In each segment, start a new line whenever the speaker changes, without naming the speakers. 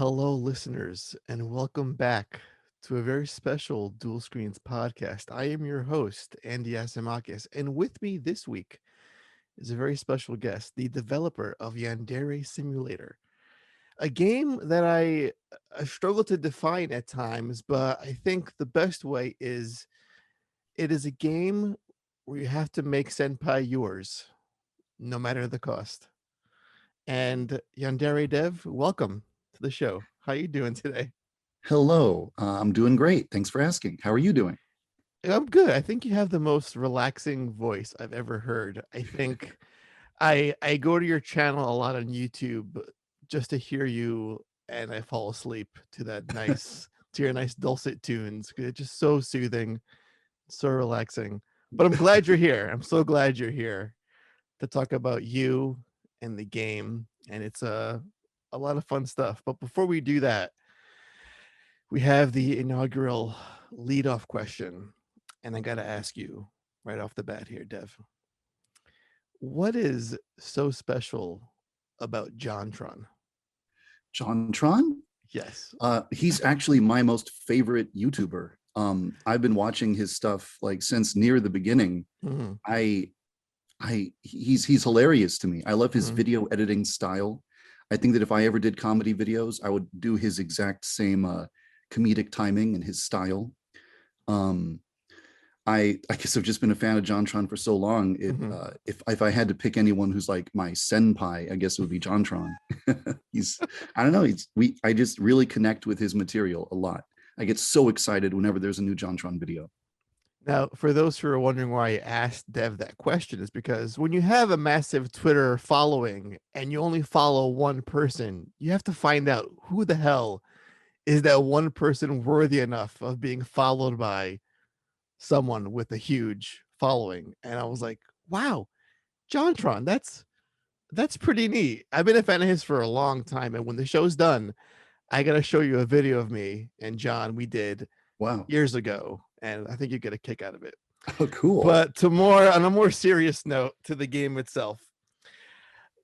Hello, listeners, and welcome back to a very special Dual Screens podcast. I am your host, Andy Asimakis, and with me this week is a very special guest, the developer of Yandere Simulator, a game that I struggle to define at times, but I think the best way is it is a game where you have to make senpai yours, no matter the cost. And YandereDev, welcome to the show. How you doing today?
Hello, I'm doing great. Thanks for asking. How are you doing?
I'm good. I think you have the most relaxing voice I've ever heard. I think I go to your channel a lot on YouTube just to hear you, and I fall asleep to your nice dulcet tunes. It's just so soothing, so relaxing. But I'm glad you're here. I'm so glad you're here to talk about you and the game, and it's a lot of fun stuff. But before we do that, we have the inaugural leadoff question, and I got to ask you right off the bat here, Dev. What is so special about JonTron?
John Tron?
Yes.
He's actually my most favorite YouTuber. I've been watching his stuff like since near the beginning.
Mhm,
I, he's hilarious to me. I love his
mhm.
video editing style. I think that if I ever did comedy videos, I would do his exact same comedic timing and his style. Um, I guess I've just been a fan of JonTron for so long.
Mhm.
If I had to pick anyone who's like my senpai, I guess it would be JonTron. he's I don't know. I just really connect with his material a lot. I get so excited whenever there's a new JonTron video.
Now, for those who are wondering why I asked Dev that question, is because when you have a massive Twitter following and you only follow one person, you have to find out who the hell is that one person worthy enough of being followed by someone with a huge following. And I was like, wow, JonTron, that's pretty neat. I've been a fan of his for a long time, and when the show's done, I gotta show you a video of me and John we did
Wow.
years ago, and I think you get a kick out of it.
Oh, cool.
But to more on a more serious note, to the game itself.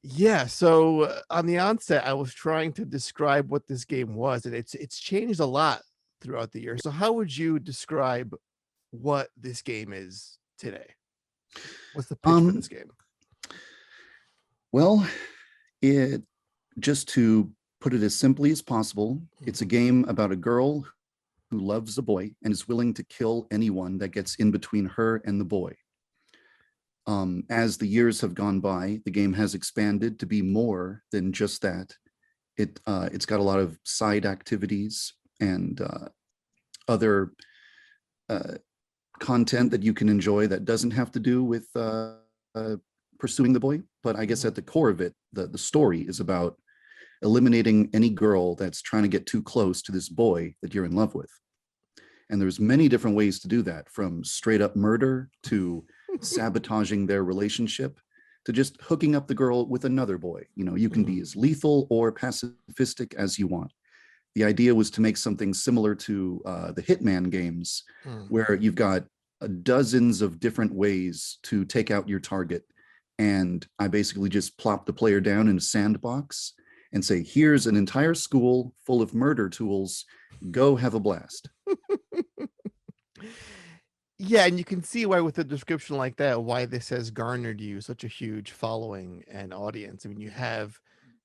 Yeah, so on the onset, I was trying to describe what this game was, and it's changed a lot throughout the year. So how would you describe what this game is today? What's the pitch for
Um,
this game?
well, it just to put it as simply as possible, it's a
Mhm.
game about a girl who loves a boy and is willing to kill anyone that gets in between her and the boy. As the years have gone by, the game has expanded to be more than just that. It's got a lot of side activities and other uh, content that you can enjoy that doesn't have to do with pursuing the boy. But I guess
Mhm.
at the core of it, the story is about eliminating any girl that's trying to get too close to this boy that you're in love with. And there's many different ways to do that, from straight up murder to sabotaging their relationship to just hooking up the girl with another boy. You know, you can be
Mhm.
as lethal or pacifistic as you want. The idea was to make something similar to the Hitman games,
Mhm.
where you've got dozens of different ways to take out your target. And I basically just plop the player down in a sandbox and say, here's an entire school full of murder tools. Go have a blast.
Yeah, and you can see why with a description like that, why this has garnered you such a huge following and audience. I mean, you have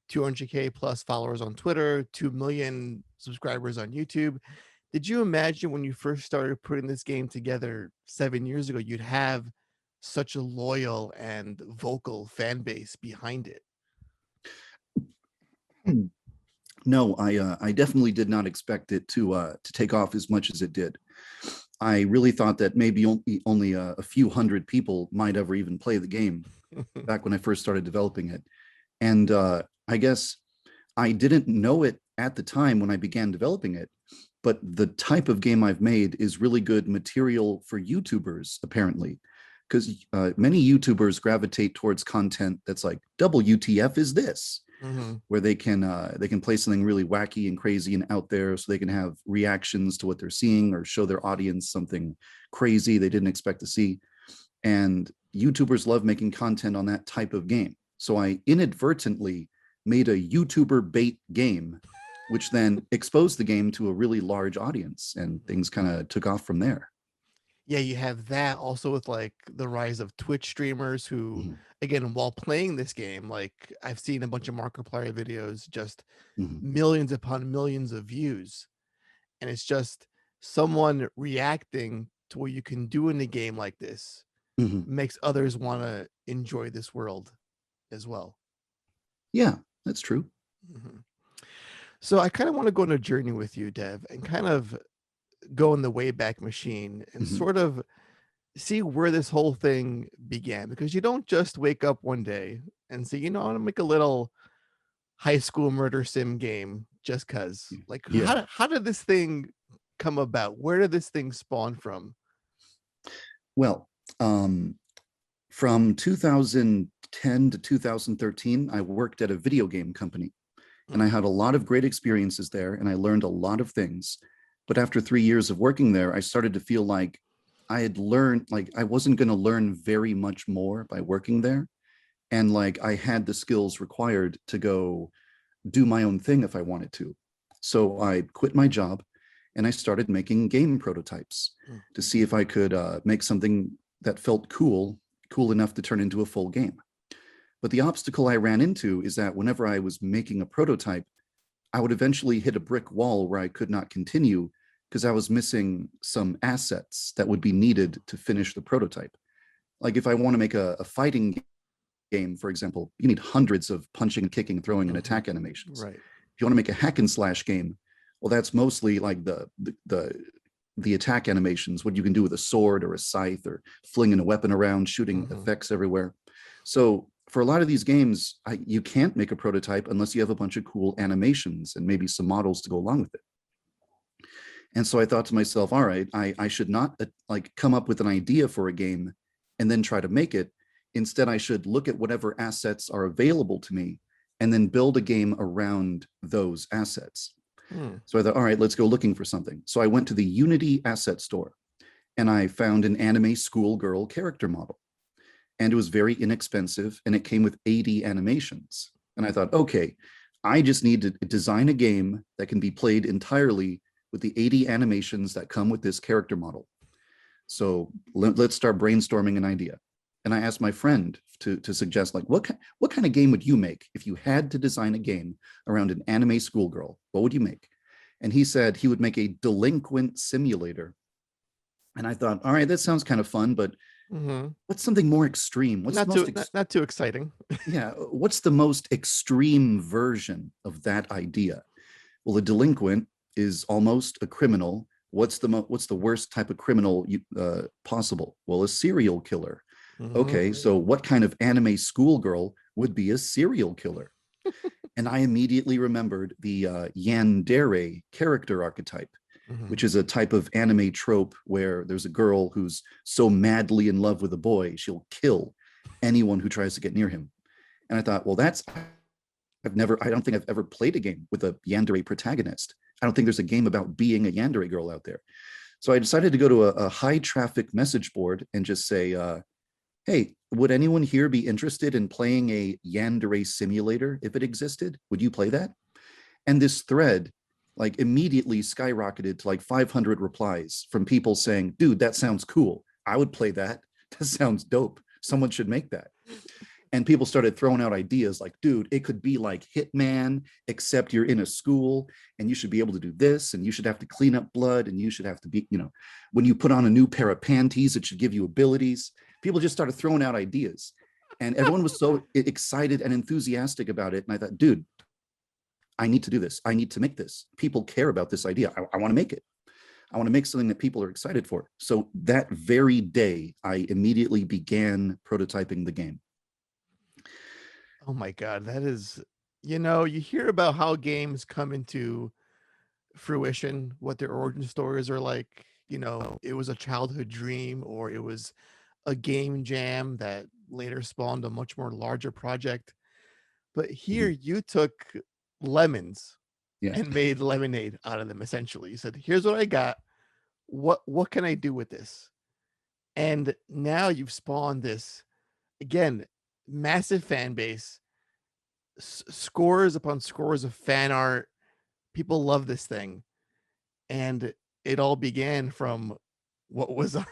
200K plus followers on Twitter, 2 million subscribers on YouTube. Did you imagine when you first started putting this game together 7 years ago, you'd have such a loyal and vocal fan base behind it?
No, I definitely did not expect it to take off as much as it did. I really thought that maybe only a few hundred people might ever even play the game back when I first started developing it. And I guess I didn't know it at the time when I began developing it, but the type of game I've made is really good material for YouTubers, apparently, because many YouTubers gravitate towards content that's like, WTF is this?
Mhm.
Where they can play something really wacky and crazy and out there, so they can have reactions to what they're seeing or show their audience something crazy they didn't expect to see. And YouTubers love making content on that type of game. So I inadvertently made a YouTuber bait game which then exposed the game to a really large audience, and things kind of took off from there.
Yeah, you have that also with like the rise of Twitch streamers who,
Mhm,
again, while playing this game, like I've seen a bunch of Markiplier videos, just
mhm,
millions upon millions of views. And it's just someone reacting to what you can do in a game like this
mhm.
makes others want to enjoy this world as well.
Yeah, that's true.
Mhm. So I kind of want to go on a journey with you, Dev, and kind of go in the Wayback Machine and
Mhm,
sort of see where this whole thing began, because you don't just wake up one day and say, I want to make a little high school murder sim game just cuz. Like
yeah.
how did this thing come about? Where did this thing spawn from?
Well, um, from 2010 to 2013, I worked at a video game company, and I
Mm,
had a lot of great experiences there, and I learned a lot of things. But after 3 years of working there, I started to feel like I had learned, like I wasn't going to learn very much more by working there. And like I had the skills required to go do my own thing if I wanted to. So I quit my job and I started making game prototypes
mm,
to see if I could make something that felt cool, cool enough to turn into a full game. But the obstacle I ran into is that whenever I was making a prototype, I would eventually hit a brick wall where I could not continue because I was missing some assets that would be needed to finish the prototype. Like if I want to make a fighting game, for example, you need hundreds of punching, kicking, throwing, and
mhm.
attack animations.
Right.
If you want to make a hack and slash game, well, that's mostly like the attack animations, what you can do with a sword or a scythe or flinging a weapon around, shooting
Mhm.
effects everywhere. So for a lot of these games, you can't make a prototype unless you have a bunch of cool animations and maybe some models to go along with it. And so I thought to myself, all right, I should not like come up with an idea for a game and then try to make it. Instead, I should look at whatever assets are available to me and then build a game around those assets.
Mm,
So I thought, all right, let's go looking for something. So I went to the Unity asset store and I found an anime schoolgirl character model. And it was very inexpensive and it came with 80 animations. And I thought, okay, I just need to design a game that can be played entirely with the 80 animations that come with this character model. So let's start brainstorming an idea. And I asked my friend to suggest, like, what kind of game would you make if you had to design a game around an anime schoolgirl? What would you make? And he said he would make a delinquent simulator. And I thought, all right, that sounds kind of fun, but
mhm.
what's something more extreme? What's the
Not
most
too not too exciting.
yeah, what's the most extreme version of that idea? Well, a delinquent is almost a criminal. What's the worst type of criminal possible? Well, a serial killer.
Mhm.
Okay, so what kind of anime schoolgirl would be a serial killer? And I immediately remembered the Yandere character archetype,
Mhm.
which is a type of anime trope where there's a girl who's so madly in love with a boy, she'll kill anyone who tries to get near him. And I thought, well, I don't think I've ever played a game with a Yandere protagonist. I don't think there's a game about being a Yandere girl out there. So I decided to go to a high traffic message board and just say, hey, would anyone here be interested in playing a Yandere simulator if it existed? Would you play that? And this thread like immediately skyrocketed to like 500 replies from people saying, dude, that sounds cool. I would play that. That sounds dope. Someone should make that. And people started throwing out ideas like, dude, it could be like Hitman, except you're in a school and you should be able to do this and you should have to clean up blood and you should have to be, when you put on a new pair of panties, it should give you abilities. People just started throwing out ideas and everyone was so excited and enthusiastic about it. And I thought, dude, I need to do this. I need to make this. People care about this idea. I want to make it. I want to make something that people are excited for. So that very day, I immediately began prototyping the game.
Oh my god, that is, you hear about how games come into fruition, what their origin stories are like, it was a childhood dream or it was a game jam that later spawned a much more larger project. But here
Mhm.
you took lemons
Yeah.
and made lemonade out of them essentially. You said, "Here's what I got. What can I do with this?" And now you've spawned this, again, massive fan base, scores upon scores of fan art, people love this thing, and it all began from what was on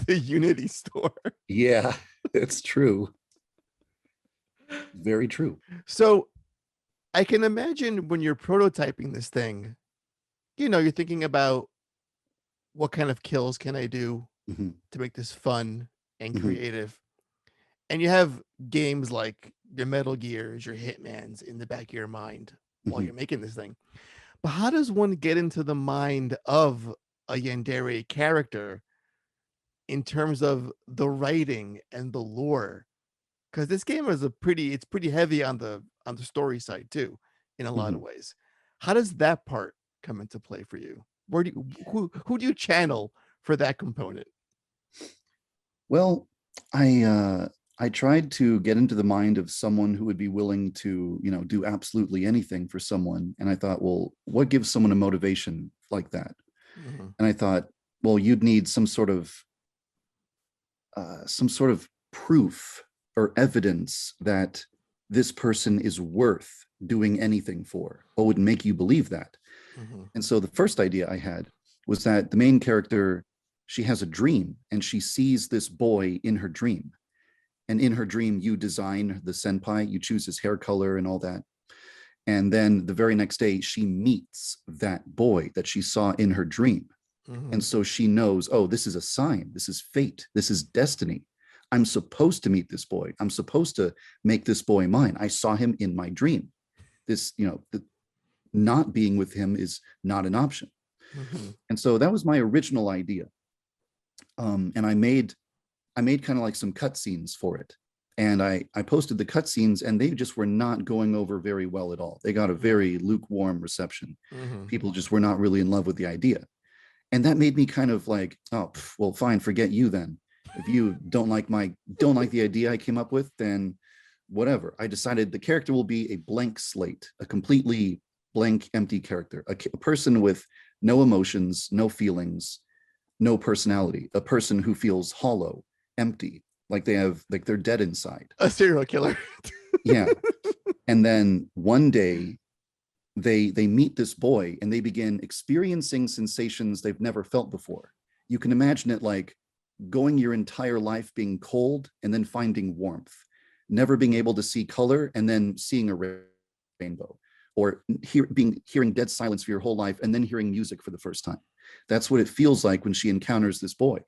the Unity store.
Yeah, it's true. Very true.
So I can imagine when you're prototyping this thing, you're thinking about what kind of kills can I do
Hmm.
to make this fun and
Hmm.
creative. And you have games like your Metal Gears, your Hitmans in the back of your mind while
Hmm.
you're making this thing. But how does one get into the mind of a Yandere character in terms of the writing and the lore? Because this game is it's pretty heavy on the story side too, in a lot of
Hmm.
ways. How does that part come into play for you? Where do you, who do you channel for that component?
Well, I tried to get into the mind of someone who would be willing to, do absolutely anything for someone. And I thought, well, what gives someone a motivation like that?
Mhm,
And I thought, well, you'd need some sort of proof or evidence that this person is worth doing anything for. What would make you believe that?
mhm,
And so the first idea I had was that the main character, she has a dream and she sees this boy in her dream. And in her dream, you design the senpai, you choose his hair color and all that. And then the very next day, she meets that boy that she saw in her dream. And
mhm,
so she knows, oh, this is a sign. This is fate. This is destiny. I'm supposed to meet this boy. I'm supposed to make this boy mine. I saw him in my dream. This, not being with him is not an option.
mhm.
And so that was my original idea. And I made kind of like some cutscenes for it. And I posted the cutscenes and they just were not going over very well at all. They got a
Mm,
very lukewarm reception.
mhm.
People just were not really in love with the idea. And that made me kind of like, oh, well, fine, forget you then. If you don't like the idea I came up with, then whatever. I decided the character will be a blank slate, a completely blank, empty character, a person with no emotions, no feelings, no personality, a person who feels hollow, empty, like they're dead inside.
A serial killer.
Yeah. And then one day they meet this boy and they begin experiencing sensations they've never felt before. You can imagine it like going your entire life being cold and then finding warmth, never being able to see color and then seeing a rainbow, or hearing dead silence for your whole life and then hearing music for the first time. That's what it feels like when she encounters this boy.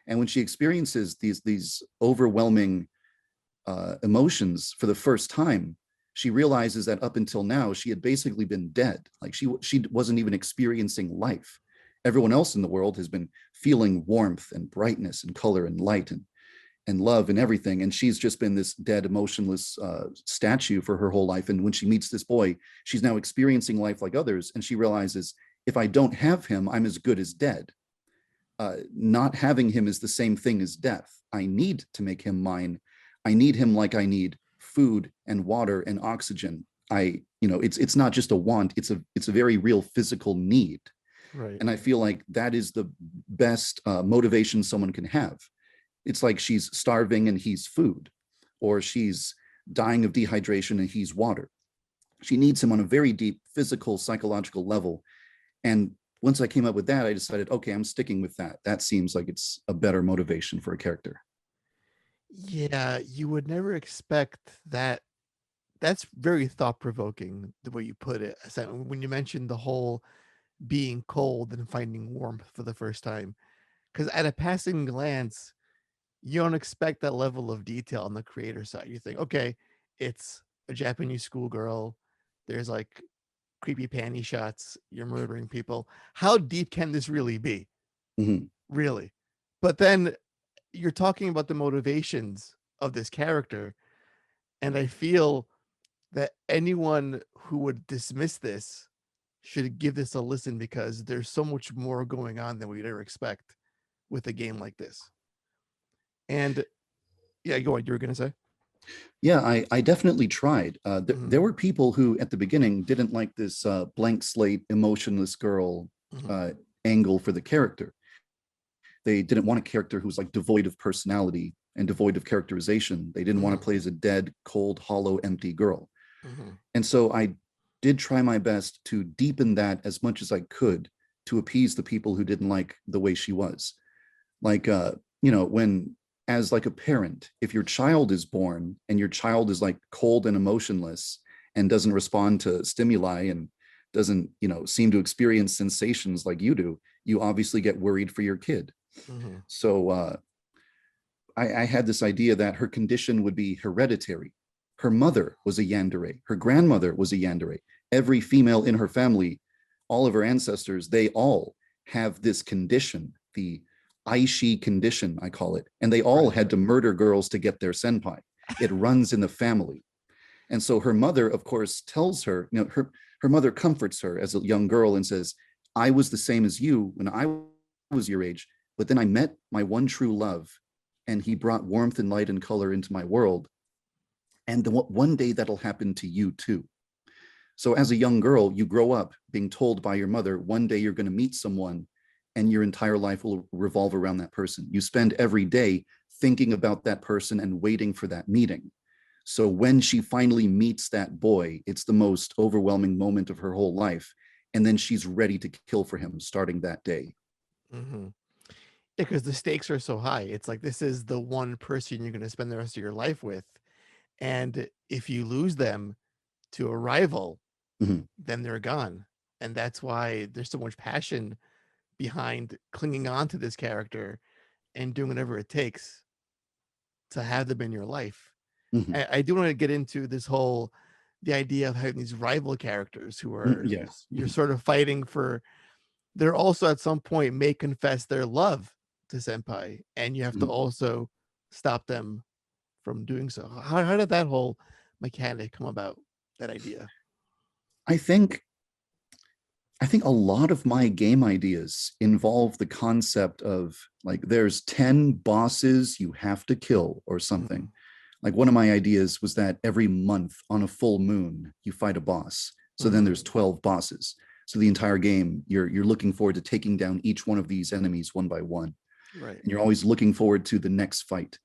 And when she experiences these overwhelming emotions for the first time, she realizes that up until now she had basically been dead. Like she wasn't even experiencing life. Everyone else in the world has been feeling warmth and brightness and color and light and love and everything, and she's just been this dead, emotionless statue for her whole life. And when she meets this boy, she's now experiencing life like others, and she realizes, if I don't have him, I'm as good as dead. Not having him is the same thing as death. I need to make him mine. I need him like I need food and water and oxygen. It's not just a want. It's a very real physical need.
Right.
And I feel like that is the best motivation someone can have. It's like she's starving and he's food, or she's dying of dehydration and he's water. She needs him on a very deep physical, psychological level. And once I came up with that, I decided, okay, I'm sticking with that. That seems like it's a better motivation for a character.
Yeah, you would never expect that. That's very thought provoking the way you put it. When you mentioned the whole being cold and finding warmth for the first time, because at a passing glance, you don't expect that level of detail on the creator side. You think, okay, it's a Japanese schoolgirl. There's like creepy panty shots. You're murdering people. How deep can this really be?
Mhm.
Really? But then you're talking about the motivations of this character, and I feel that anyone who would dismiss this should give this a listen because there's so much more going on than we'd ever expect with a game like this. And yeah, go on. You were gonna say.
Yeah, I definitely tried.
Mhm,
There were people who at the beginning didn't like this blank slate, emotionless girl
mhm,
uh, angle for the character. They didn't want a character who's like devoid of personality and devoid of characterization. They didn't want
mhm,
to play as a dead, cold, hollow, empty girl.
mhm,
And so I did try my best to deepen that as much as I could to appease the people who didn't like the way she was. Like, when as like a parent, if your child is born and your child is like cold and emotionless and doesn't respond to stimuli and doesn't, seem to experience sensations like you do, you obviously get worried for your kid.
Mm-hmm.
So I had this idea that her condition would be hereditary. Her mother was a Yandere. Her grandmother was a Yandere. Every female in her family, all of her ancestors, they all have this condition, the Aishi condition, I call it. And they all
Right.
had to murder girls to get their senpai. It runs in the family. And so her mother, of course, tells her, her mother comforts her as a young girl and says, I was the same as you when I was your age, but then I met my one true love, and he brought warmth and light and color into my world. And one day that'll happen to you too. So as a young girl, you grow up being told by your mother, one day you're going to meet someone and your entire life will revolve around that person. You spend every day thinking about that person and waiting for that meeting. So when she finally meets that boy, it's the most overwhelming moment of her whole life. And then she's ready to kill for him starting that day.
Mm-hmm. Yeah, because the stakes are so high. It's like this is the one person you're going to spend the rest of your life with. And if you lose them to a rival,
Mhm.
then they're gone. And that's why there's so much passion behind clinging on to this character and doing whatever it takes to have them in your life.
Mhm.
I do want to get into this whole the idea of having these rival characters who are
Yes.
you're sort of fighting for. They're also at some point may confess their love to senpai, and you have to
Mhm.
also stop them from doing so. How did that whole mechanic come about? That idea.
I think I think a lot of my game ideas involve the concept of like there's 10 bosses you have to kill or
Mm-hmm.
something. Like one of my ideas was that every month on a full moon you fight a boss. So then
Mm-hmm.
there's 12 bosses. So the entire game you're looking forward to taking down each one of these enemies one by one.
Right.
And you're always looking forward to the next fight.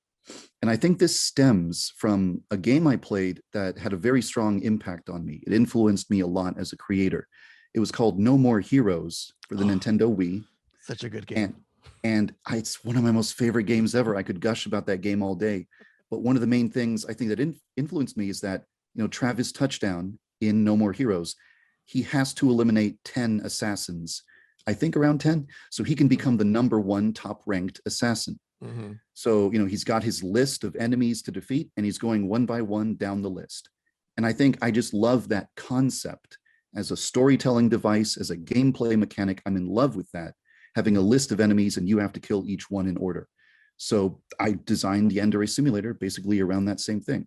And I think this stems from a game I played that had a very strong impact on me. It influenced me a lot as a creator. It was called No More Heroes for the
Oh,
Nintendo Wii.
such a good game.
And it's one of my most favorite games ever. I could gush about that game all day. But one of the main things I think that influenced me is that, Travis Touchdown in No More Heroes, he has to eliminate 10 assassins, I think around 10, so he can become the number one top ranked assassin.
Mm-hmm.
So, he's got his list of enemies to defeat and he's going one by one down the list. And I think I just love that concept as a storytelling device, as a gameplay mechanic. I'm in love with that, having a list of enemies and you have to kill each one in order. So I designed Yandere Simulator basically around that same thing.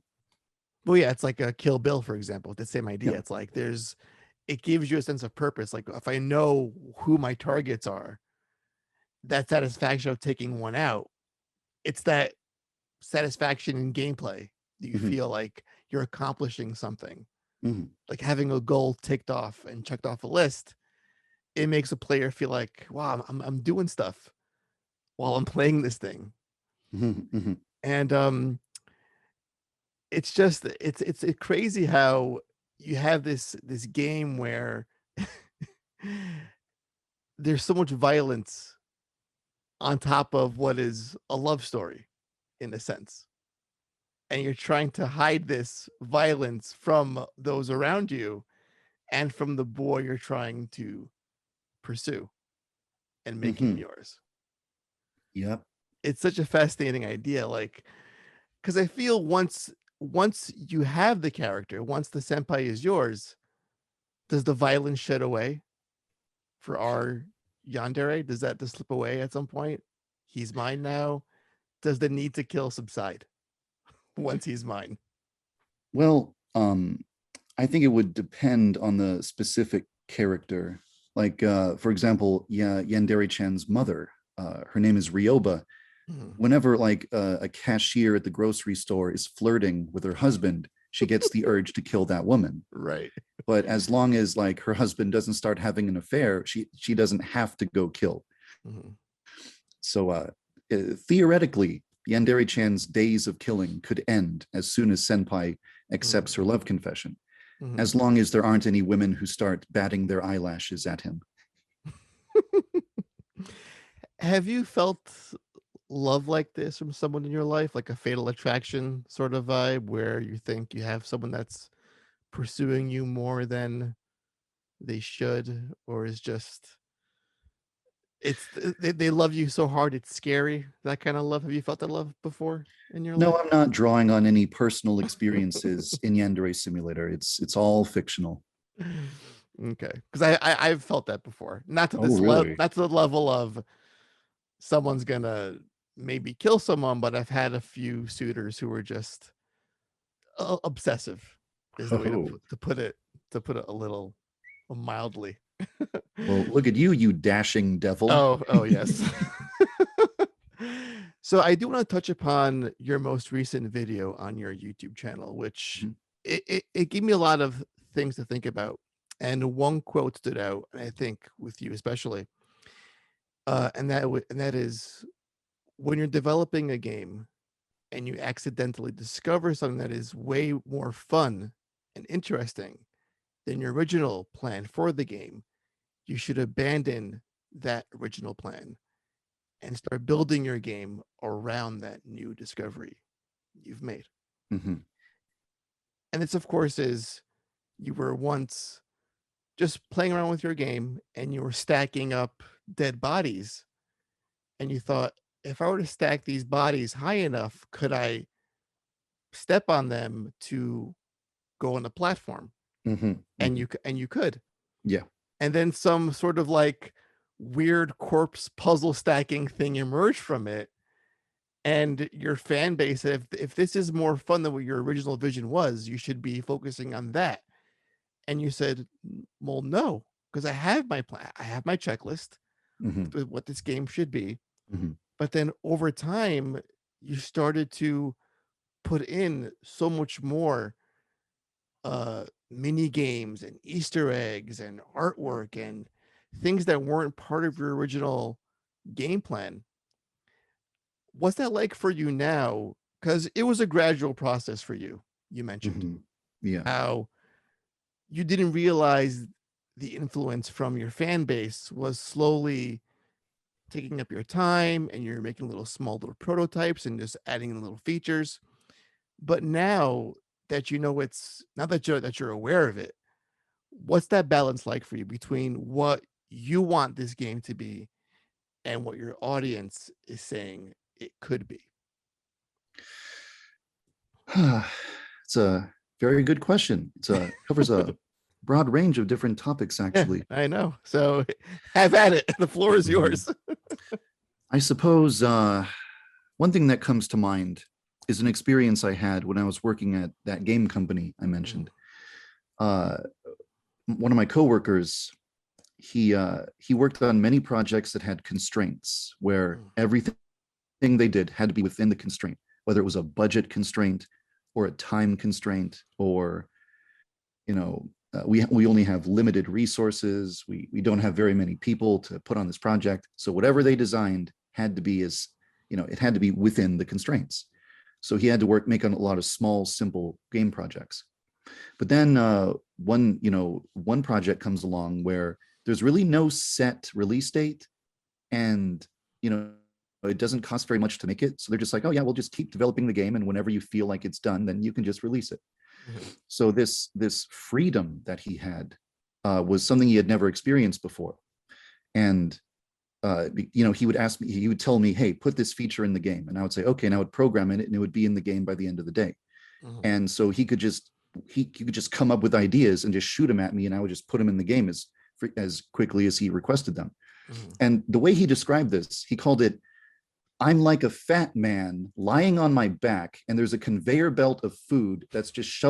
Well, yeah, it's like a Kill Bill, for example. The same
Yeah.
idea. It's like it gives you a sense of purpose. Like if I know who my targets are, that satisfaction of taking one out, it's that satisfaction in gameplay that you
Mhm.
feel like you're accomplishing something.
Mhm.
Like having a goal ticked off and checked off a list, it makes a player feel like, wow, I'm doing stuff while I'm playing this thing.
Mhm. Mhm.
And it's just it's crazy how you have this game where there's so much violence on top of what is a love story in a sense, and you're trying to hide this violence from those around you and from the boy you're trying to pursue and make him
Mhm.
yours.
Yep.
It's such a fascinating idea, like because I feel once you have the character, once the senpai is yours, does the violence shed away for our Yandere? Does that just slip away at some point? He's mine now. Does the need to kill subside once he's mine?
Well, I think it would depend on the specific character. Like, for example, yeah, Yandere Chan's mother, her name is Ryoba.
Mhm.
Whenever like a cashier at the grocery store is flirting with her husband, she gets the urge to kill that woman.
Right.
But as long as like her husband doesn't start having an affair, she doesn't have to go kill.
Mhm.
So theoretically, Yandere Chan's days of killing could end as soon as Senpai accepts
Mhm.
her love confession.
Mhm.
as long as there aren't any women who start batting their eyelashes at him.
Have you felt love like this from someone in your life, like a fatal attraction sort of vibe, where you think you have someone that's pursuing you more than they should, or is just they love you so hard it's scary? That kind of love. Have you felt that love before in your
No,
life?
I'm not drawing on any personal experiences in Yandere Simulator. It's all fictional.
Okay, because I've felt that before. Not to
Oh,
this level,
really?
not to the level of someone's gonna maybe kill someone, but I've had a few suitors who were just obsessive, is the way to
Oh,
put it a little mildly.
well, look at you, you dashing devil.
Oh yes. So I do want to touch upon your most recent video on your YouTube channel, which
Mhm.
it gave me a lot of things to think about. And one quote stood out, and I think with you especially, and that is when you're developing a game and you accidentally discover something that is way more fun and interesting than your original plan for the game, you should abandon that original plan and start building your game around that new discovery you've made.
Mhm.
And this, of course, is you were once just playing around with your game and you were stacking up dead bodies. And you thought, if I were to stack these bodies high enough, could I step on them to go on the platform?
Mhm.
And
Mhm.
you could.
Yeah.
And then some sort of like weird corpse puzzle stacking thing emerged from it, and your fan base said, if this is more fun than what your original vision was, you should be focusing on that. And you said, well, no, because I have my plan, I have my checklist
Mhm.
with what this game should be.
Mhm.
But then over time, you started to put in so much more mini games and Easter eggs and artwork and things that weren't part of your original game plan. What's that like for you now? Because it was a gradual process for you. You mentioned
Mhm. Yeah.
how you didn't realize the influence from your fan base was slowly taking up your time, and you're making little small little prototypes and just adding in little features. But now that you know it's now that you're aware of it, what's that balance like for you between what you want this game to be and what your audience is saying it could be?
It's a very good question. It covers a broad range of different topics,
Yeah,
actually.
I know. So have at it. The floor is
Mhm.
yours.
I suppose one thing that comes to mind is an experience I had when I was working at that game company I
Mhm,
mentioned. Uh, One of my coworkers, he worked on many projects that had constraints, where
mhm,
everything they did had to be within the constraint, whether it was a budget constraint or a time constraint, or you know, we only have limited resources. We don't have very many people to put on this project. So whatever they designed had to be as, it had to be within the constraints. So he had to make on a lot of small, simple game projects. But then one project comes along where there's really no set release date, and you know it doesn't cost very much to make it. So they're just like, oh yeah, we'll just keep developing the game, and whenever you feel like it's done, then you can just release it.
mhm,
So this freedom that he had was something he had never experienced before. And he would ask me, he would tell me, hey, put this feature in the game, and I would say, okay, and I would program it, and it would be in the game by the end of the day.
mhm,
And so he could just come up with ideas and just shoot them at me, and I would just put them in the game as quickly as he requested them.
mhm.
And the way he described this, he called it, I'm like a fat man lying on my back, and there's a conveyor belt of food that's just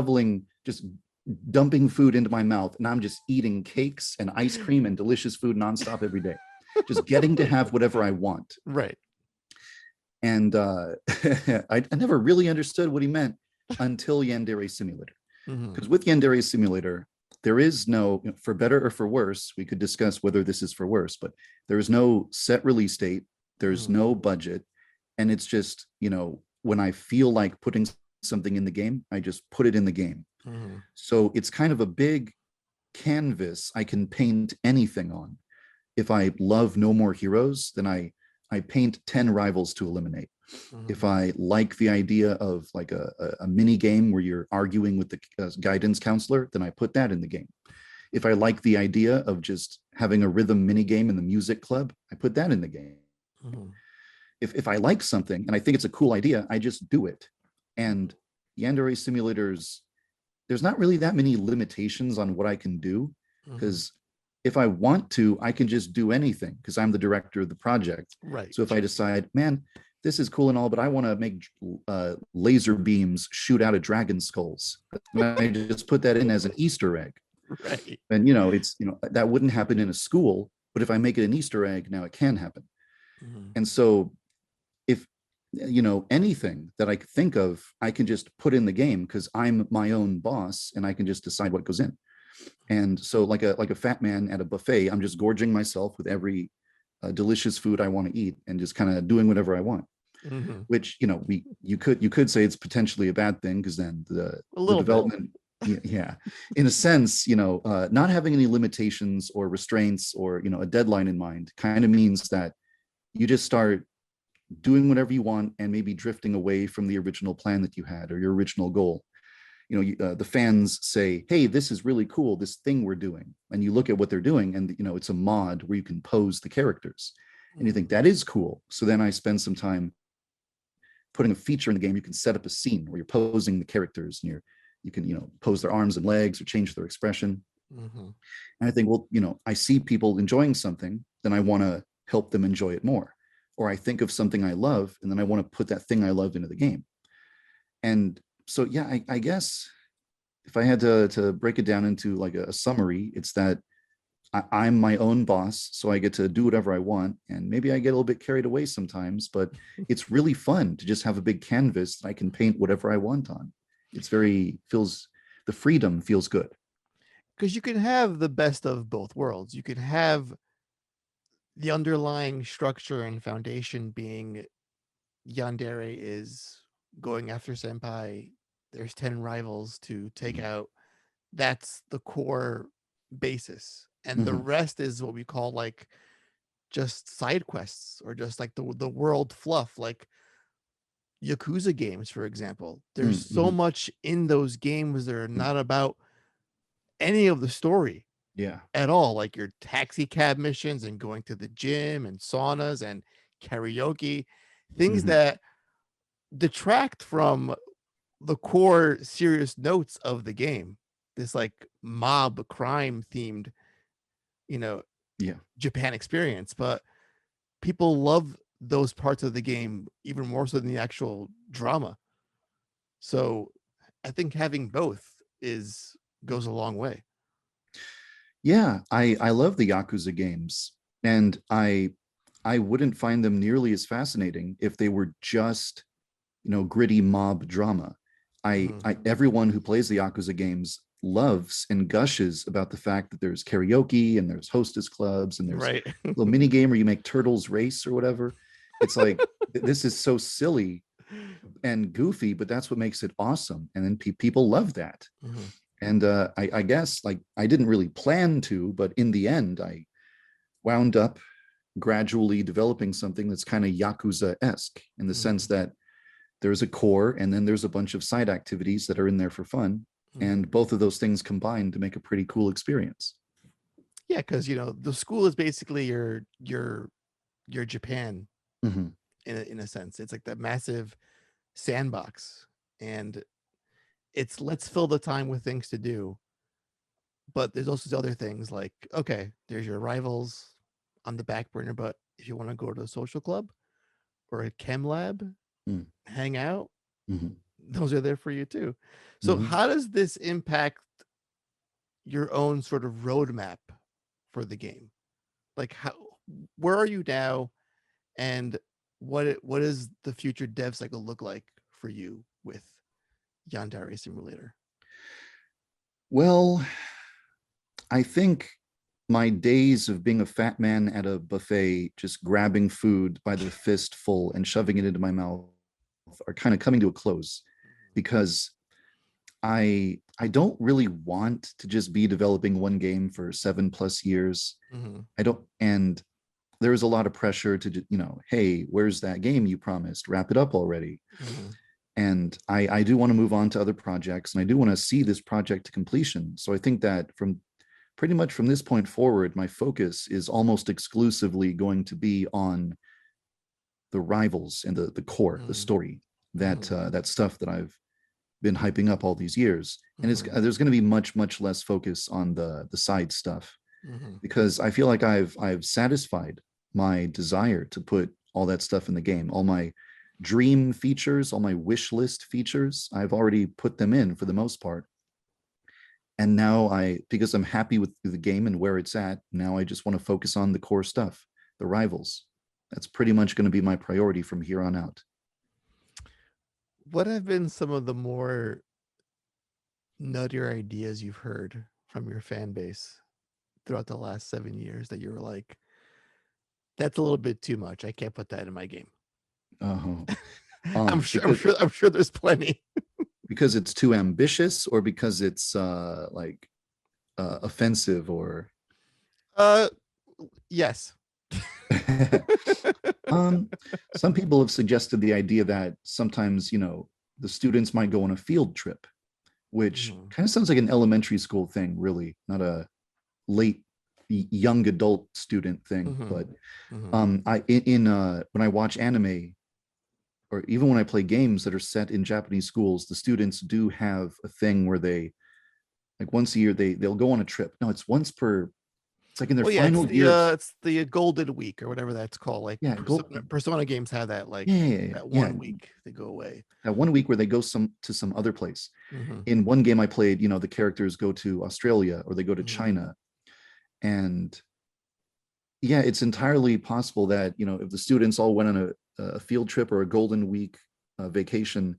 dumping food into my mouth, and I'm just eating cakes and ice cream and delicious food nonstop every day, just getting to have whatever I want.
Right.
And I never really understood what he meant until Yandere Simulator.
Mhm,
Because with Yandere Simulator, there is no, for better or for worse, we could discuss whether this is for worse, but there is no set release date, there's
mhm,
no budget, and it's just, when I feel like putting something in the game, I just put it in the game.
Mhm.
So it's kind of a big canvas I can paint anything on. If I love No More Heroes, then I paint 10 rivals to eliminate. If
Mhm.
I like the idea of like a mini game where you're arguing with the guidance counselor, then I put that in the game. If I like the idea of just having a rhythm mini game in the music club, I put that in the game.
Mhm.
If I like something and I think it's a cool idea, I just do it. And Yandere Simulators, there's not really that many limitations on what I can do,
Mhm.
because if I want to, I can just do anything because I'm the director of the project.
Right.
So if I decide, man, this is cool and all, but I want to make laser beams shoot out of dragon skulls, and I just put that in as an Easter egg.
Right.
And it's that wouldn't happen in a school, but if I make it an Easter egg, now it can happen.
Mhm.
And so if anything that I could think of, I can just put in the game because I'm my own boss and I can just decide what goes in. And so like a fat man at a buffet, I'm just gorging myself with every delicious food I want to eat and just kind of doing whatever I want.
Mhm.
Which you could say it's potentially a bad thing, because then
A
the
little bit.
development, yeah, in a sense, not having any limitations or restraints or a deadline in mind kind of means that you just start doing whatever you want and maybe drifting away from the original plan that you had or your original goal. The fans say, hey, this is really cool, this thing we're doing, and you look at what they're doing, and it's a mod where you can pose the characters, and you think
Mhm.
that is cool. So then I spend some time putting a feature in the game. You can set up a scene where you're posing the characters, and you can pose their arms and legs or change their expression.
Mhm.
And I think, well, I see people enjoying something, then I want to help them enjoy it more. Or I think of something I love, and then I want to put that thing I love into the game. And so, yeah, I guess if I had to break it down into like a summary, it's that I'm my own boss, so I get to do whatever I want, and maybe I get a little bit carried away sometimes, but it's really fun to just have a big canvas that I can paint whatever I want on. It's very feels The freedom feels good.
Because you can have the best of both worlds. You can have the underlying structure and foundation being Yandere is going after senpai. There's 10 rivals to take out. That's the core basis. And the
Mm-hmm.
rest is what we call like just side quests or just like the world fluff, like Yakuza games, for example. There's so
Mm-hmm.
much in those games that are not about any of the story
Yeah.
at all, like your taxi cab missions and going to the gym and saunas and karaoke, things
Mm-hmm.
that detract from the core serious notes of the game. This like mob crime themed, you know,
Yeah.
Japan experience, but people love those parts of the game even more so than the actual drama. So I think having both is goes a long way.
Yeah, I love the Yakuza games, and I wouldn't find them nearly as fascinating if they were just gritty mob drama.
Mhm.
Everyone who plays the Yakuza games loves and gushes about the fact that there's karaoke and there's hostess clubs and there's
Right.
a little mini game where you make turtles race or whatever. It's like this is so silly and goofy, but that's what makes it awesome. And then people love that.
Mhm.
And I guess like I didn't really plan to, but in the end, I wound up gradually developing something that's kind of Yakuza-esque in the sense
Mhm.
that there's a core and then there's a bunch of side activities that are in there for fun.
Mhm.
And both of those things combine to make a pretty cool experience.
Yeah, because the school is basically your Japan
Mm-hmm.
in a sense. It's like that massive sandbox, and it's let's fill the time with things to do. But there's also other things like okay, there's your rivals on the back burner, but if you want to go to a social club or a chem lab, hang out,
Mm-hmm.
those are there for you too. So
Mm-hmm.
how does this impact your own sort of roadmap for the game? Like how where are you now and what does the future dev cycle look like for you with Yandere Simulator?
Well, I think my days of being a fat man at a buffet, just grabbing food by the fistful and shoving it into my mouth, are kind of coming to a close. because I don't really want to just be developing one game for 7+ years.
Mhm.
I don't, and there is a lot of pressure to, hey, where's that game you promised? Wrap it up already.
Mhm.
And I do want to move on to other projects, and I do want to see this project to completion. So I think that from pretty much from this point forward, my focus is almost exclusively going to be on the rivals and the core, the
Mhm.
story, that
Mhm.
that stuff that I've been hyping up all these years. And it's
Mhm.
there's going to be much less focus on the side stuff,
Mhm.
because I feel like I've satisfied my desire to put all that stuff in the game. All my dream features, all my wish list features, I've already put them in for the most part. And now because I'm happy with the game and where it's at, now I just want to focus on the core stuff, the rivals. That's pretty much going to be my priority from here on out.
What have been some of the more nuttier ideas you've heard from your fan base throughout the last 7 years that you were like, that's a little bit too much. I can't put that in my game.
Uh,
I'm sure. I'm
because
sure. I'm sure there's plenty.
it's too ambitious, or because it's like offensive, or
Uh, yes.
um, some people have suggested the idea that sometimes, the students might go on a field trip, which
Mhm.
kind of sounds like an elementary school thing, really, not a late young adult student thing.
Mhm.
But
Mhm.
I in when I watch anime, or even when I play games that are set in Japanese schools, the students do have a thing where they, like, once a year they'll go on a trip. No, it's once per. It's like in their
Well, yeah,
final year of,
it's the Golden Week or whatever that's called. Like
yeah, go,
Persona games have that like
yeah, yeah, yeah,
that
yeah.
1 week they go away.
That one week where they go to some other place.
Mm-hmm.
In one game I played, the characters go to Australia or they go to
Mm-hmm.
China. And yeah, it's entirely possible that, if the students all went on a field trip or a golden week vacation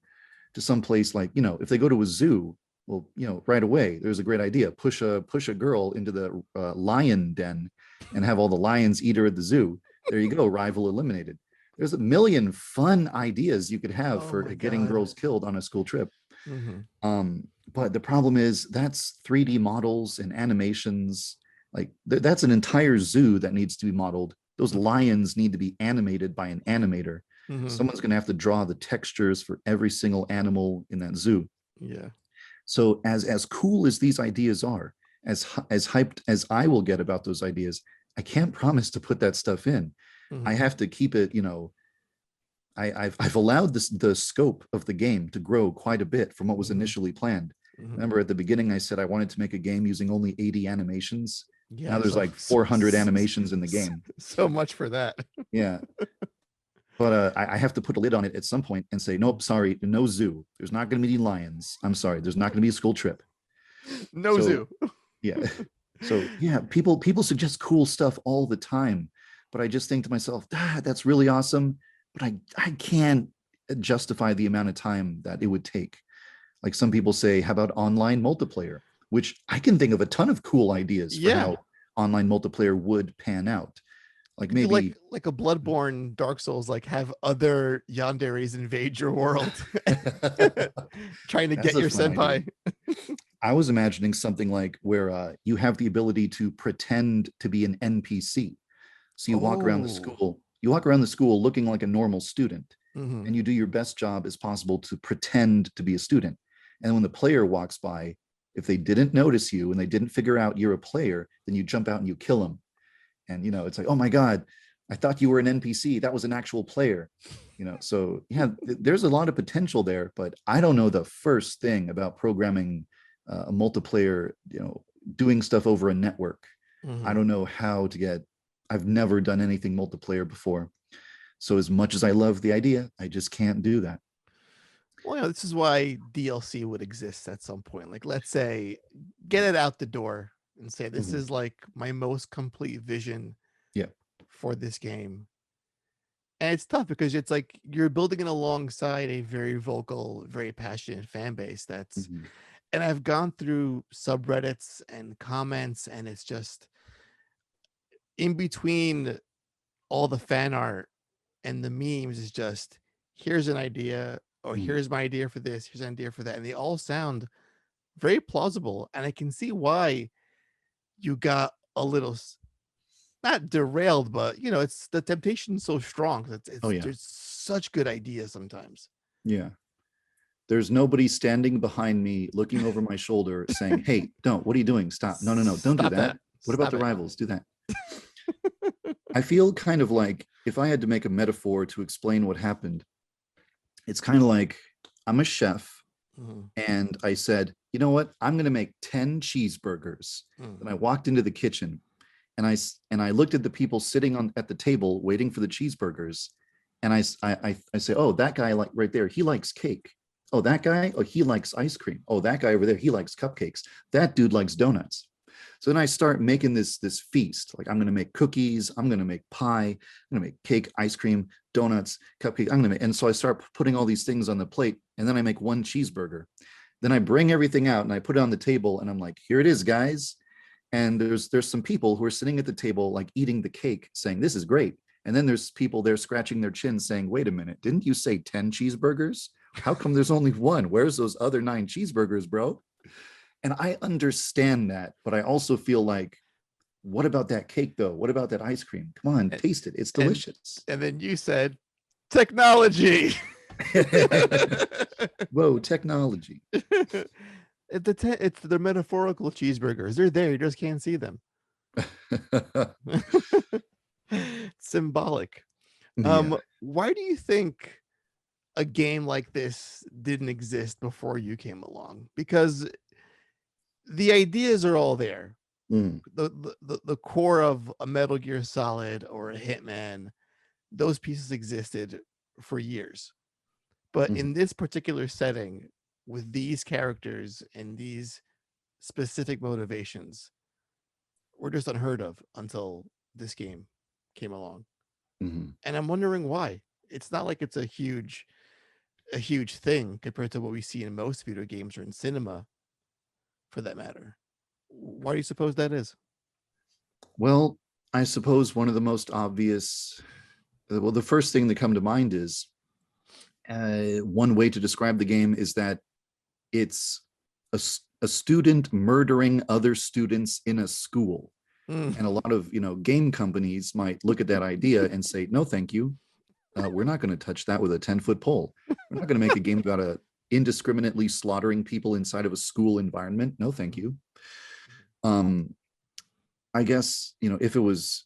to some place, like, if they go to a zoo, well, right away there's a great idea: push a girl into the lion den and have all the lions eat her at the zoo. There you go, rival eliminated. There's a million fun ideas you could have
Oh
for
my
getting
god.
girls killed on a school trip.
Mm-hmm.
But the problem is that's 3D models and animations. Like that's an entire zoo that needs to be modeled. Those lions need to be animated by an animator.
Mm-hmm.
Someone's going to have to draw the textures for every single animal in that zoo.
Yeah.
So as cool as these ideas are, as hyped as I will get about those ideas, I can't promise to put that stuff in. I
Mm-hmm.
have to keep it, I've allowed the scope of the game to grow quite a bit from what was
Mm-hmm.
initially planned.
Mm-hmm.
Remember at the beginning I said I wanted to make a game using only 80 animations. Now
Yeah.
there's like 400 animations in the
So,
game.
so much for that.
Yeah, but I have to put a lid on it at some point and say, nope, sorry, no zoo. There's not going to be any lions. I'm sorry, there's not going to be a school trip.
No
So
zoo.
yeah, so yeah, people suggest cool stuff all the time, but I just think to myself, that's really awesome, but I can't justify the amount of time that it would take. Like some people say, how about online multiplayer? Which I can think of a ton of cool ideas for
Yeah.
how online multiplayer would pan out. Like
You could do like
maybe
like a Bloodborne Dark Souls, like have other yanderes invade your world trying to
that's
get
a
your
fun idea.
senpai.
I was imagining something like where you have the ability to pretend to be an NPC. So
Oh.
you walk around the school looking like a normal student,
Mm-hmm.
and you do your best job as possible to pretend to be a student. And when the player walks by, if they didn't notice you and they didn't figure out you're a player, then you jump out and you kill them. And it's like, oh my God, I thought you were an NPC. That was an actual player. So yeah, there's a lot of potential there, but I don't know the first thing about programming a multiplayer, doing stuff over a network. I
Mm-hmm.
don't know how to get, I've never done anything multiplayer before. So as much as I love the idea, I just can't do that.
Well, this is why DLC would exist at some point. Like, let's say, get it out the door and say, this
Mhm.
is like my most complete vision
Yeah.
for this game. And it's tough because it's like you're building it alongside a very vocal, very passionate fan base.
Mhm.
And I've gone through subreddits and comments, and it's just in between all the fan art and the memes is just, here's an idea. or
Mm.
here's my idea for this, here's an idea for that, and they all sound very plausible. And I can see why you got a little not derailed, but it's the temptation's so strong.
Oh
It's
yeah,
there's such good ideas sometimes.
yeah. There's nobody standing behind me, looking over my shoulder, saying, "Hey, don't! What are you doing? Stop! No, no, no! Don't do
Stop
that.
that.
What about
Stop
the
it.
rivals? Do that." I feel kind of like if I had to make a metaphor to explain what happened, it's kind of like I'm a chef
Mhm,
and I said, you know what? I'm going to make 10 cheeseburgers.
mhm,
And I walked into the kitchen and I looked at the people sitting on at the table waiting for the cheeseburgers. And I say, oh, that guy like right there, he likes cake. Oh, that guy, oh, he likes ice cream. Oh, that guy over there, he likes cupcakes. That dude likes donuts. So then I start making this feast. Like I'm going to make cookies, I'm going to make pie, I'm going to make cake, ice cream, donuts, cupcake. I'm going to make, and so I start putting all these things on the plate, and then I make one cheeseburger. Then I bring everything out and I put it on the table, and I'm like, here it is, guys. And there's some people who are sitting at the table like eating the cake, saying this is great. And then there's people there scratching their chins, saying, wait a minute, didn't you say 10 cheeseburgers? How come there's only one? Where's those other 9 cheeseburgers, bro? And I understand that, but I also feel like, what about that cake though? What about that ice cream? Come on,
and
taste it. It's
and
delicious.
and then you said technology.
Whoa, technology.
It's the metaphorical cheeseburgers. They're there. You just can't see them. Symbolic.
Yeah.
Why do you think a game like this didn't exist before you came along? Because the ideas are all there.
Mm,
The core of a Metal Gear Solid or a Hitman, those pieces existed for years. But
mhm,
in this particular setting, with these characters and these specific motivations, were just unheard of until this game came along.
mhm.
And I'm wondering why. It's not like it's a huge thing compared to what we see in most video games or in cinema for that matter. Why do you suppose that is?
Well, I suppose one of the most obvious, well, the first thing that come to mind is one way to describe the game is that it's a student murdering other students in a school.
Mm,
And a lot of game companies might look at that idea and say, no, thank you. We're not going to touch that with a 10-foot pole. We're not going to make a game about indiscriminately slaughtering people inside of a school environment. No, thank you. Um, I guess, if it was,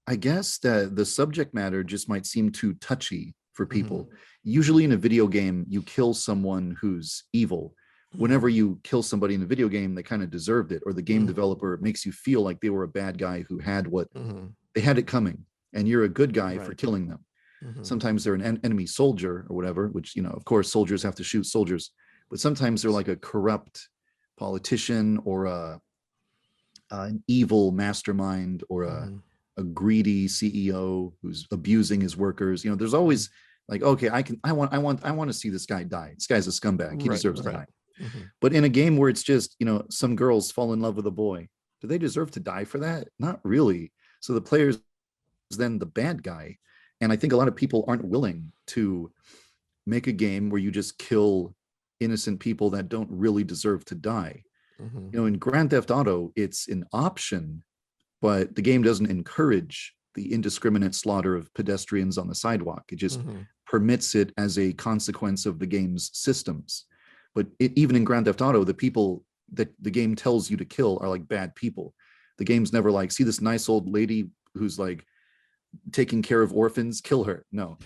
I guess that the subject matter just might seem too touchy for
mhm,
people. Usually in a video game, you kill someone who's evil. Whenever
mhm,
you kill somebody in a video game, they kind of deserved it, or the game
mhm,
developer makes you feel like they were a bad guy who had what
mhm.
they had it coming, and you're a good guy for
Right.
killing them.
Mhm,
Sometimes they're an enemy soldier or whatever, which, of course, soldiers have to shoot soldiers, but sometimes they're like a corrupt politician or an evil mastermind or
mhm,
a greedy CEO who's abusing his workers. There's
mhm.
always like, okay, I want to see this guy die. This guy's a scumbag. He
Right,
deserves to
right.
die.
Mhm.
But in a game where it's just, some girls fall in love with a boy, do they deserve to die for that? Not really. So the player's then the bad guy. And I think a lot of people aren't willing to make a game where you just kill innocent people that don't really deserve to die.
Mhm.
In Grand Theft Auto, it's an option, but the game doesn't encourage the indiscriminate slaughter of pedestrians on the sidewalk. It just
Mhm.
permits it as a consequence of the game's systems. But even in Grand Theft Auto, the people that the game tells you to kill are like bad people. The game's never like, see this nice old lady who's like taking care of orphans, kill her. No.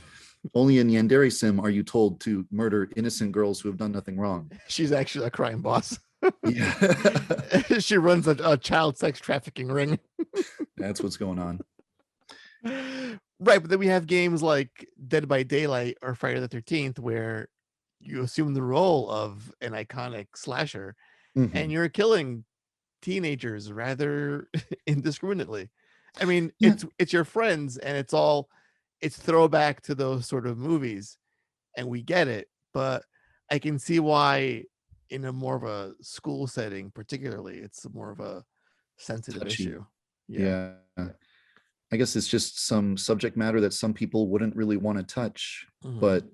Only in Yandere Sim are you told to murder innocent girls who have done nothing wrong.
She's actually a crime boss.
Yeah.
She runs a child sex trafficking ring.
That's what's going on.
Right, but then we have games like Dead by Daylight or Friday the 13th where you assume the role of an iconic slasher and
Mm-hmm.
you're killing teenagers rather indiscriminately. I mean,
Yeah.
it's your friends and it's throwback to those sort of movies and we get it, but I can see why in a more of a school setting particularly it's more of a sensitive
Touchy.
issue. Yeah.
Yeah. I guess it's just some subject matter that some people wouldn't really want to touch,
Mhm,
but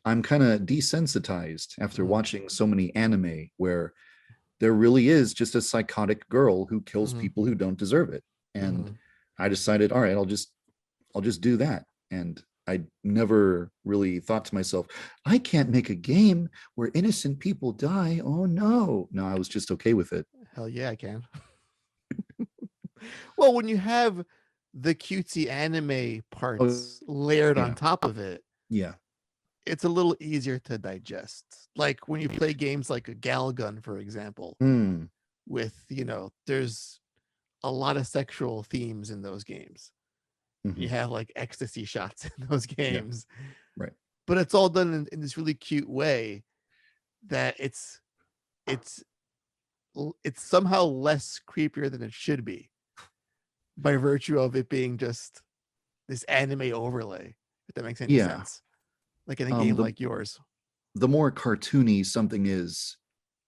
I'm kind of desensitized after
mhm,
watching so many anime where there really is just a psychotic girl who kills
mhm,
people who don't deserve it. And
mhm.
I decided, all right, I'll just do that. And I never really thought to myself, I can't make a game where innocent people die. Oh no. No, I was just okay with it.
Hell yeah, I can. Well, when you have the cutesy anime
Oh
parts layered on
yeah.
top of it,
Yeah.
it's a little easier to digest. Like when you play games like a Galgun, for example,
Mm,
with, there's a lot of sexual themes in those games. You
hmm.
have like ecstasy shots in those
Yeah.
games,
Right.
but it's all done in this really cute way that it's it's somehow less creepier than it should be by virtue of it being just this anime overlay, if that makes any
Yeah.
sense. Like in a game
The
like yours.
more cartoony something is,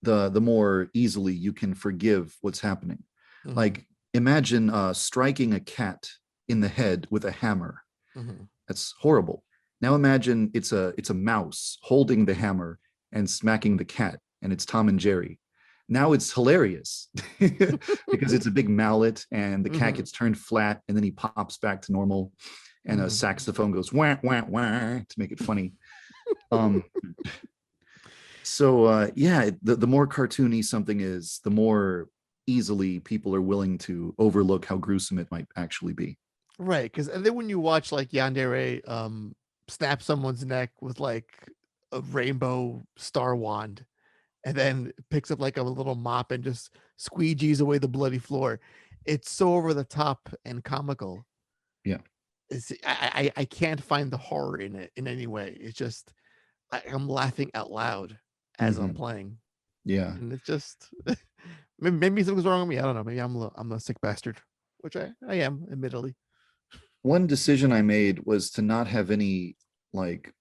the more easily you can forgive what's happening.
Mm-hmm.
Like imagine striking a cat in the head with a hammer.
Mm-hmm.
That's horrible. Now imagine it's a mouse holding the hammer and smacking the cat, and it's Tom and Jerry. Now it's hilarious because it's a big mallet and the cat
Mm-hmm.
gets turned flat and then he pops back to normal and a
Mm-hmm.
saxophone goes wah wah wah to make it funny. Um, so yeah, the more cartoony something is, the more easily people are willing to overlook how gruesome it might actually be.
Right, because and then when you watch like Yandere snap someone's neck with like a rainbow star wand, and then picks up like a little mop and just squeegees away the bloody floor, it's so over the top and comical.
Yeah.
I can't find the horror in it in any way. It's just I'm laughing out loud as I'm
Hmm.
playing,
Yeah.
and it's just maybe something's wrong with me. I don't know. Maybe I'm a sick bastard, which I am, admittedly.
One decision I made was to not have any like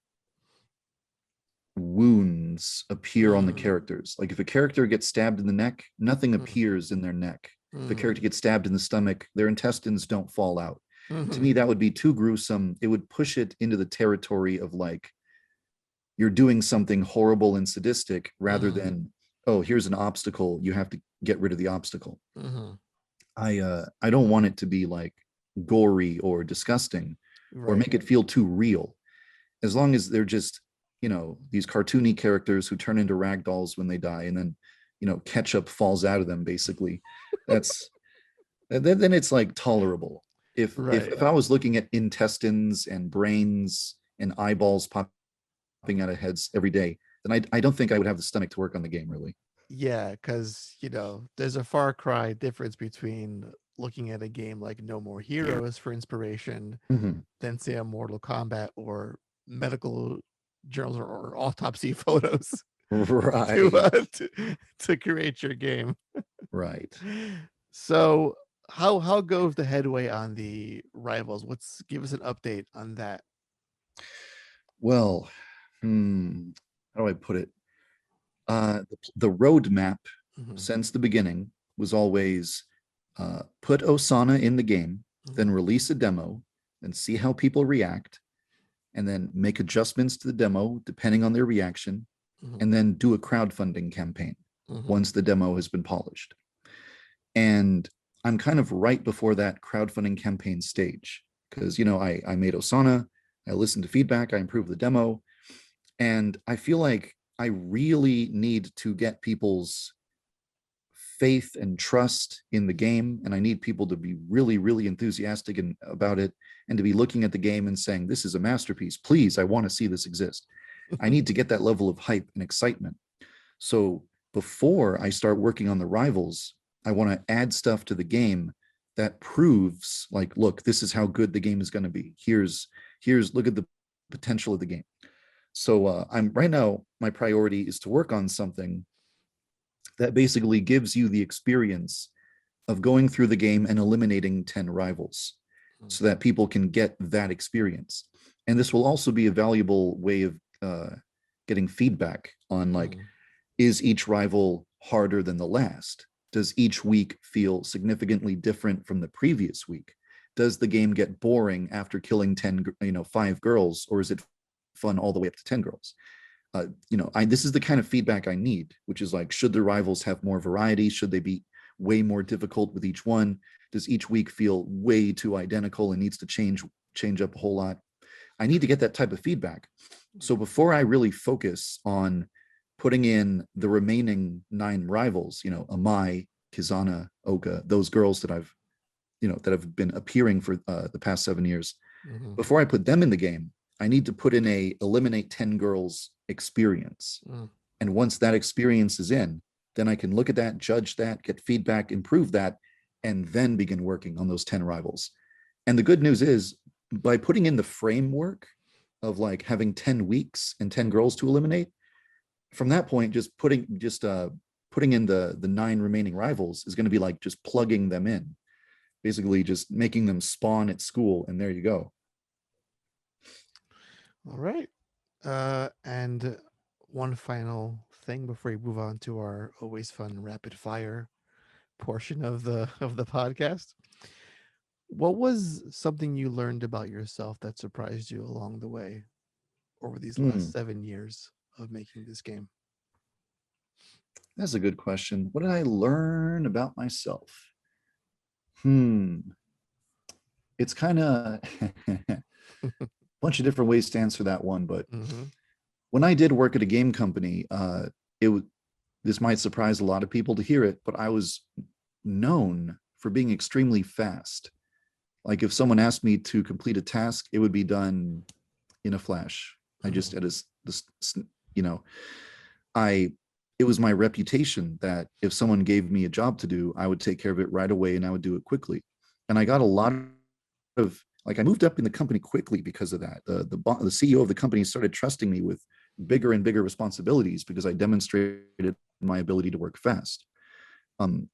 wounds appear on the
Mm,
characters. Like if a character gets stabbed in the neck, nothing
mm,
appears in their neck. If a character
mm,
gets stabbed in the stomach, their intestines don't fall out. To
mm,
me, that would be too gruesome. It would push it into the territory of like you're doing something horrible and sadistic rather
mm,
than, oh, here's an obstacle, you have to get rid of the obstacle.
mm.
I don't want it to be like gory or disgusting or
Right.
make it feel too real. As long as they're just, these cartoony characters who turn into rag dolls when they die and then, ketchup falls out of them basically. That's then it's like tolerable. If
Right.
I was looking at intestines and brains and eyeballs popping out of heads every day, then I don't think I would have the stomach to work on the game really.
Yeah, because there's a far cry difference between looking at a game like No More Heroes for inspiration
Mhm.
than say a Mortal Kombat or medical journals or autopsy photos to
Right.
uh to create your game.
Right.
So how goes the headway on the rivals? What's give us an update on that?
Well, how do I put it? The roadmap
Mhm,
since the beginning was always put Osana in the game, then
mhm,
release a demo, then see how people react, and then make adjustments to the demo depending on their reaction,
mhm,
and then do a crowdfunding campaign
mhm,
once the demo has been polished. And I'm kind of right before that crowdfunding campaign stage because, I made Osana, I listened to feedback, I improved the demo, and I feel like I really need to get people's faith and trust in the game. And I need people to be really, really enthusiastic about it and to be looking at the game and saying, this is a masterpiece. Please, I want to see this exist. I need to get that level of hype and excitement. So before I start working on the rivals, I want to add stuff to the game that proves like, look, this is how good the game is going to be. Here's look at the potential of the game. So I'm right now, my priority is to work on something that basically gives you the experience of going through the game and eliminating 10 rivals
mhm,
so that people can get that experience. And this will also be a valuable way of getting feedback on like,
mhm,
is each rival harder than the last? Does each week feel significantly different from the previous week? does the game get boring after killing 10, 5 girls, or is it fun all the way up to 10 girls? This is the kind of feedback I need, which is like, should the rivals have more variety? Should they be way more difficult with each one? Does each week feel way too identical and needs to change up a whole lot? I need to get that type of feedback. So before I really focus on putting in the remaining 9 rivals, Amai, Kizana, Oka, those girls that have been appearing for the past 7 years, before I put them in the game, I need to put in a eliminate 10 girls experience. And once that experience is in, then I can look at that, judge that, get feedback, improve that, and then begin working on those 10 rivals. And the good news is, by putting in the framework of like having 10 weeks and 10 girls to eliminate, from that point, just putting in the 9 remaining rivals is going to be like just plugging them in, basically just making them spawn at school, and there you go.
All right. And one final thing before we move on to our always fun rapid fire portion of the podcast. What was something you learned about yourself that surprised you along the way over these last 7 years of making this game?
That's a good question. What did I learn about myself? It's kind of a bunch of different ways to answer that one, but when I did work at a game company, this might surprise a lot of people to hear it, but I was known for being extremely fast. Like if someone asked me to complete a task, it would be done in a flash. I just had it was my reputation that if someone gave me a job to do, I would take care of it right away and I would do it quickly. And I got a lot of, I moved up in the company quickly because of that. The CEO of the company started trusting me with bigger and bigger responsibilities because I demonstrated my ability to work fast.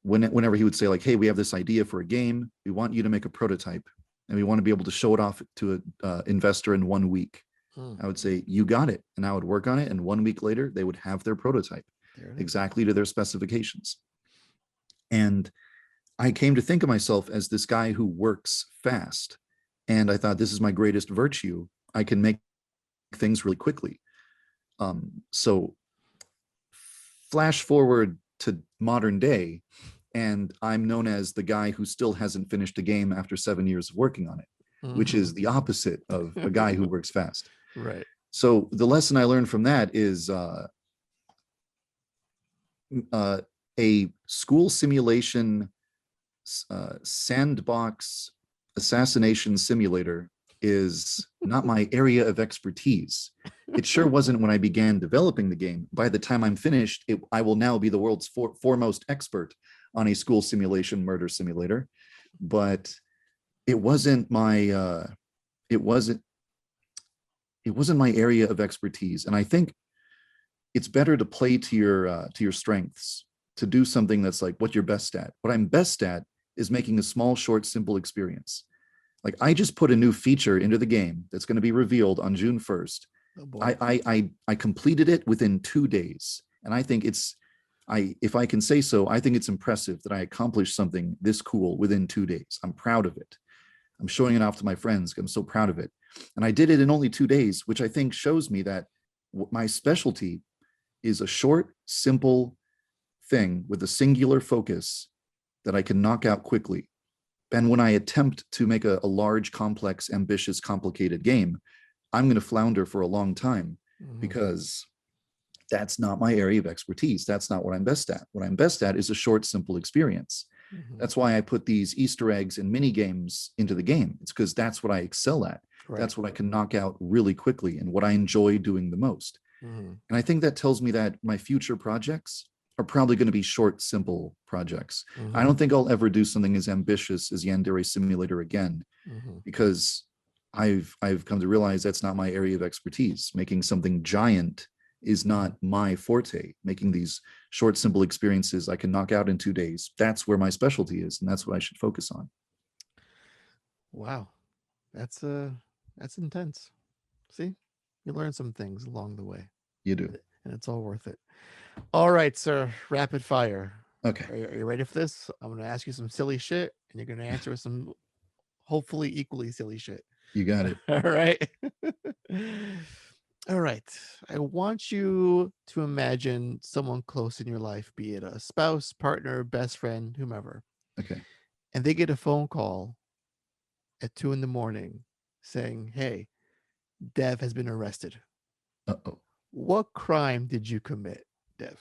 Whenever he would say like, hey, we have this idea for a game, we want you to make a prototype and we want to be able to show it off to an investor in 1 week. I would say, you got it. And I would work on it. And 1 week later, they would have their prototype exactly to their specifications. And I came to think of myself as this guy who works fast. And I thought, this is my greatest virtue. I can make things really quickly. So flash forward to modern day, and I'm known as the guy who still hasn't finished a game after 7 years of working on it, which is the opposite of a guy who works fast.
Right.
So the lesson I learned from that is a school simulation sandbox assassination simulator is not my area of expertise. It sure wasn't when I began developing the game. By the time I'm finished, I will now be the world's foremost expert on a school simulation murder simulator. But it wasn't my it wasn't my area of expertise. And I think it's better to play to your strengths, to do something that's like what you're best at. What I'm best at is making a small, short, simple experience. Like I just put a new feature into the game that's going to be revealed on June 1st. Oh boy. I completed it within 2 days. And I think if I can say so, I think it's impressive that I accomplished something this cool within 2 days. I'm proud of it. I'm showing it off to my friends. I'm so proud of it. And I did it in only 2 days, which I think shows me that my specialty is a short, simple thing with a singular focus that I can knock out quickly. And when I attempt to make a large, complex, ambitious, complicated game, I'm going to flounder for a long time because that's not my area of expertise. That's not what I'm best at. What I'm best at is a short, simple experience. That's why I put these Easter eggs and mini games into the game. It's because that's what I excel at. Right. That's what I can knock out really quickly and what I enjoy doing the most. And I think that tells me that my future projects are probably going to be short, simple projects. I don't think I'll ever do something as ambitious as Yandere Simulator again, because I've come to realize that's not my area of expertise. Making something giant is not my forte. Making these short, simple experiences I can knock out in 2 days, that's where my specialty is, and that's what I should focus on.
Wow. That's intense. See? You learn some things along the way.
You do.
And it's all worth it. All right, sir. Rapid fire.
Okay.
Are you ready for this? I'm going to ask you some silly shit, and you're going to answer with some hopefully equally silly shit.
You got it.
All right. All right. I want you to imagine someone close in your life, be it a spouse, partner, best friend, whomever,
Okay.
and they get a phone call at 2 a.m. saying, "Hey, Dev has been arrested."
Uh-oh.
What crime did you commit, Dev?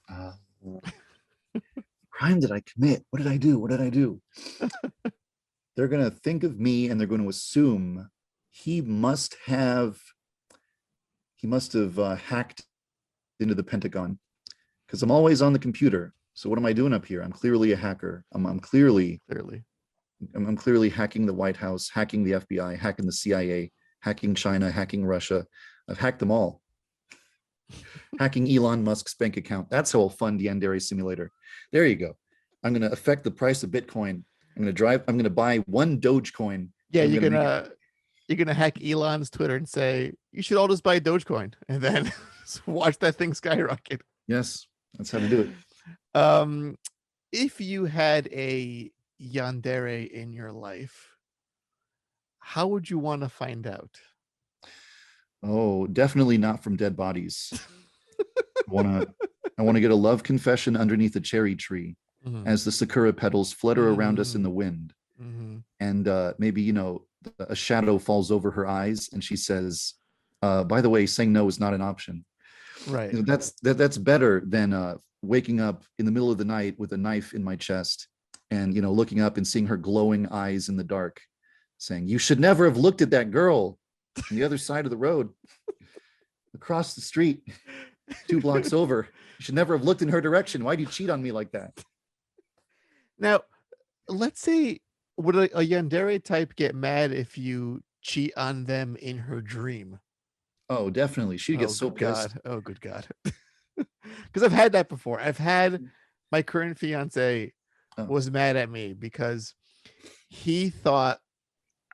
Uh, crime did I commit? What did I do? What did I do? They're going to think of me and they're going to assume he must have hacked into the Pentagon because I'm always on the computer. So what am I doing up here? I'm clearly a hacker. I'm clearly hacking the White House, hacking the FBI, hacking the CIA, hacking China, hacking Russia. I've hacked them all. Hacking Elon Musk's bank account. That's how I'll fund Yandere Simulator. There you go. I'm going to affect the price of Bitcoin. I'm going to buy one Dogecoin.
Yeah, you're gonna hack Elon's Twitter and say you should all just buy Dogecoin and then watch that thing skyrocket.
Yes, that's how to do it.
If you had a Yandere in your life, how would you want to find out?
Oh, definitely not from dead bodies. I want to get a love confession underneath a cherry tree as the sakura petals flutter around us in the wind. And maybe, a shadow falls over her eyes and she says, by the way, saying no is not an option.
Right.
That's better than waking up in the middle of the night with a knife in my chest and, looking up and seeing her glowing eyes in the dark saying, you should never have looked at that girl on the other side of the road across the street 2 blocks over. You should never have looked in her direction. Why do you cheat on me like that?
Now, let's say, would a Yandere type get mad if you cheat on them in her dream?
Oh, definitely. She'd get so pissed.
God. Oh, good God. Because I've had that before. I've had my current fiance was mad at me because he thought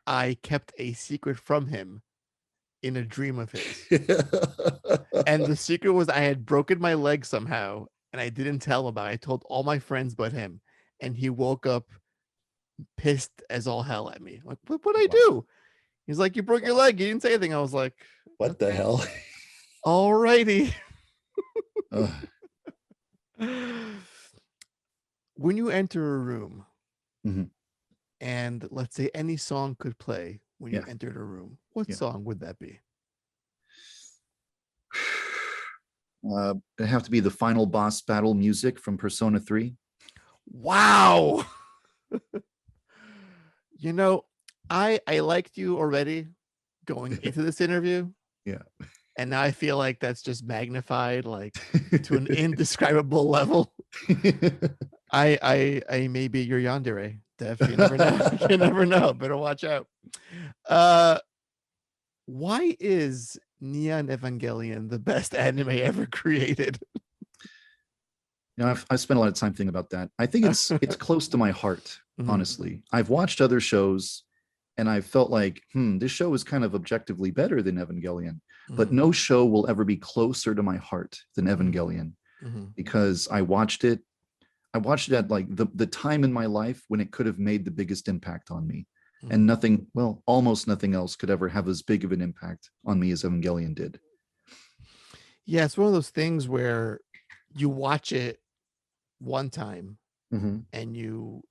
I kept a secret from him in a dream of his. And the secret was I had broken my leg somehow and I didn't tell him about it. I told all my friends but him. And he woke up pissed as all hell at me. Like, what'd I do? He's like, you broke your leg. You didn't say anything. I was like,
what the hell?
All righty. When you enter a room and let's say any song could play when you entered a room, what song would that be?
It'd have to be the final boss battle music from Persona 3.
Wow. I liked you already going into this interview.
Yeah.
And now I feel like that's just magnified like to an indescribable level. I may be your Yandere, Dev. You never know. You never know. Better watch out. Why is Neon Evangelion the best anime ever created?
I've spent a lot of time thinking about that. I think it's close to my heart, honestly. I've watched other shows and I felt like, this show is kind of objectively better than Evangelion, but no show will ever be closer to my heart than Evangelion because I watched it at like the time in my life when it could have made the biggest impact on me. And almost nothing else could ever have as big of an impact on me as Evangelion did.
Yeah, it's one of those things where you watch it one time and you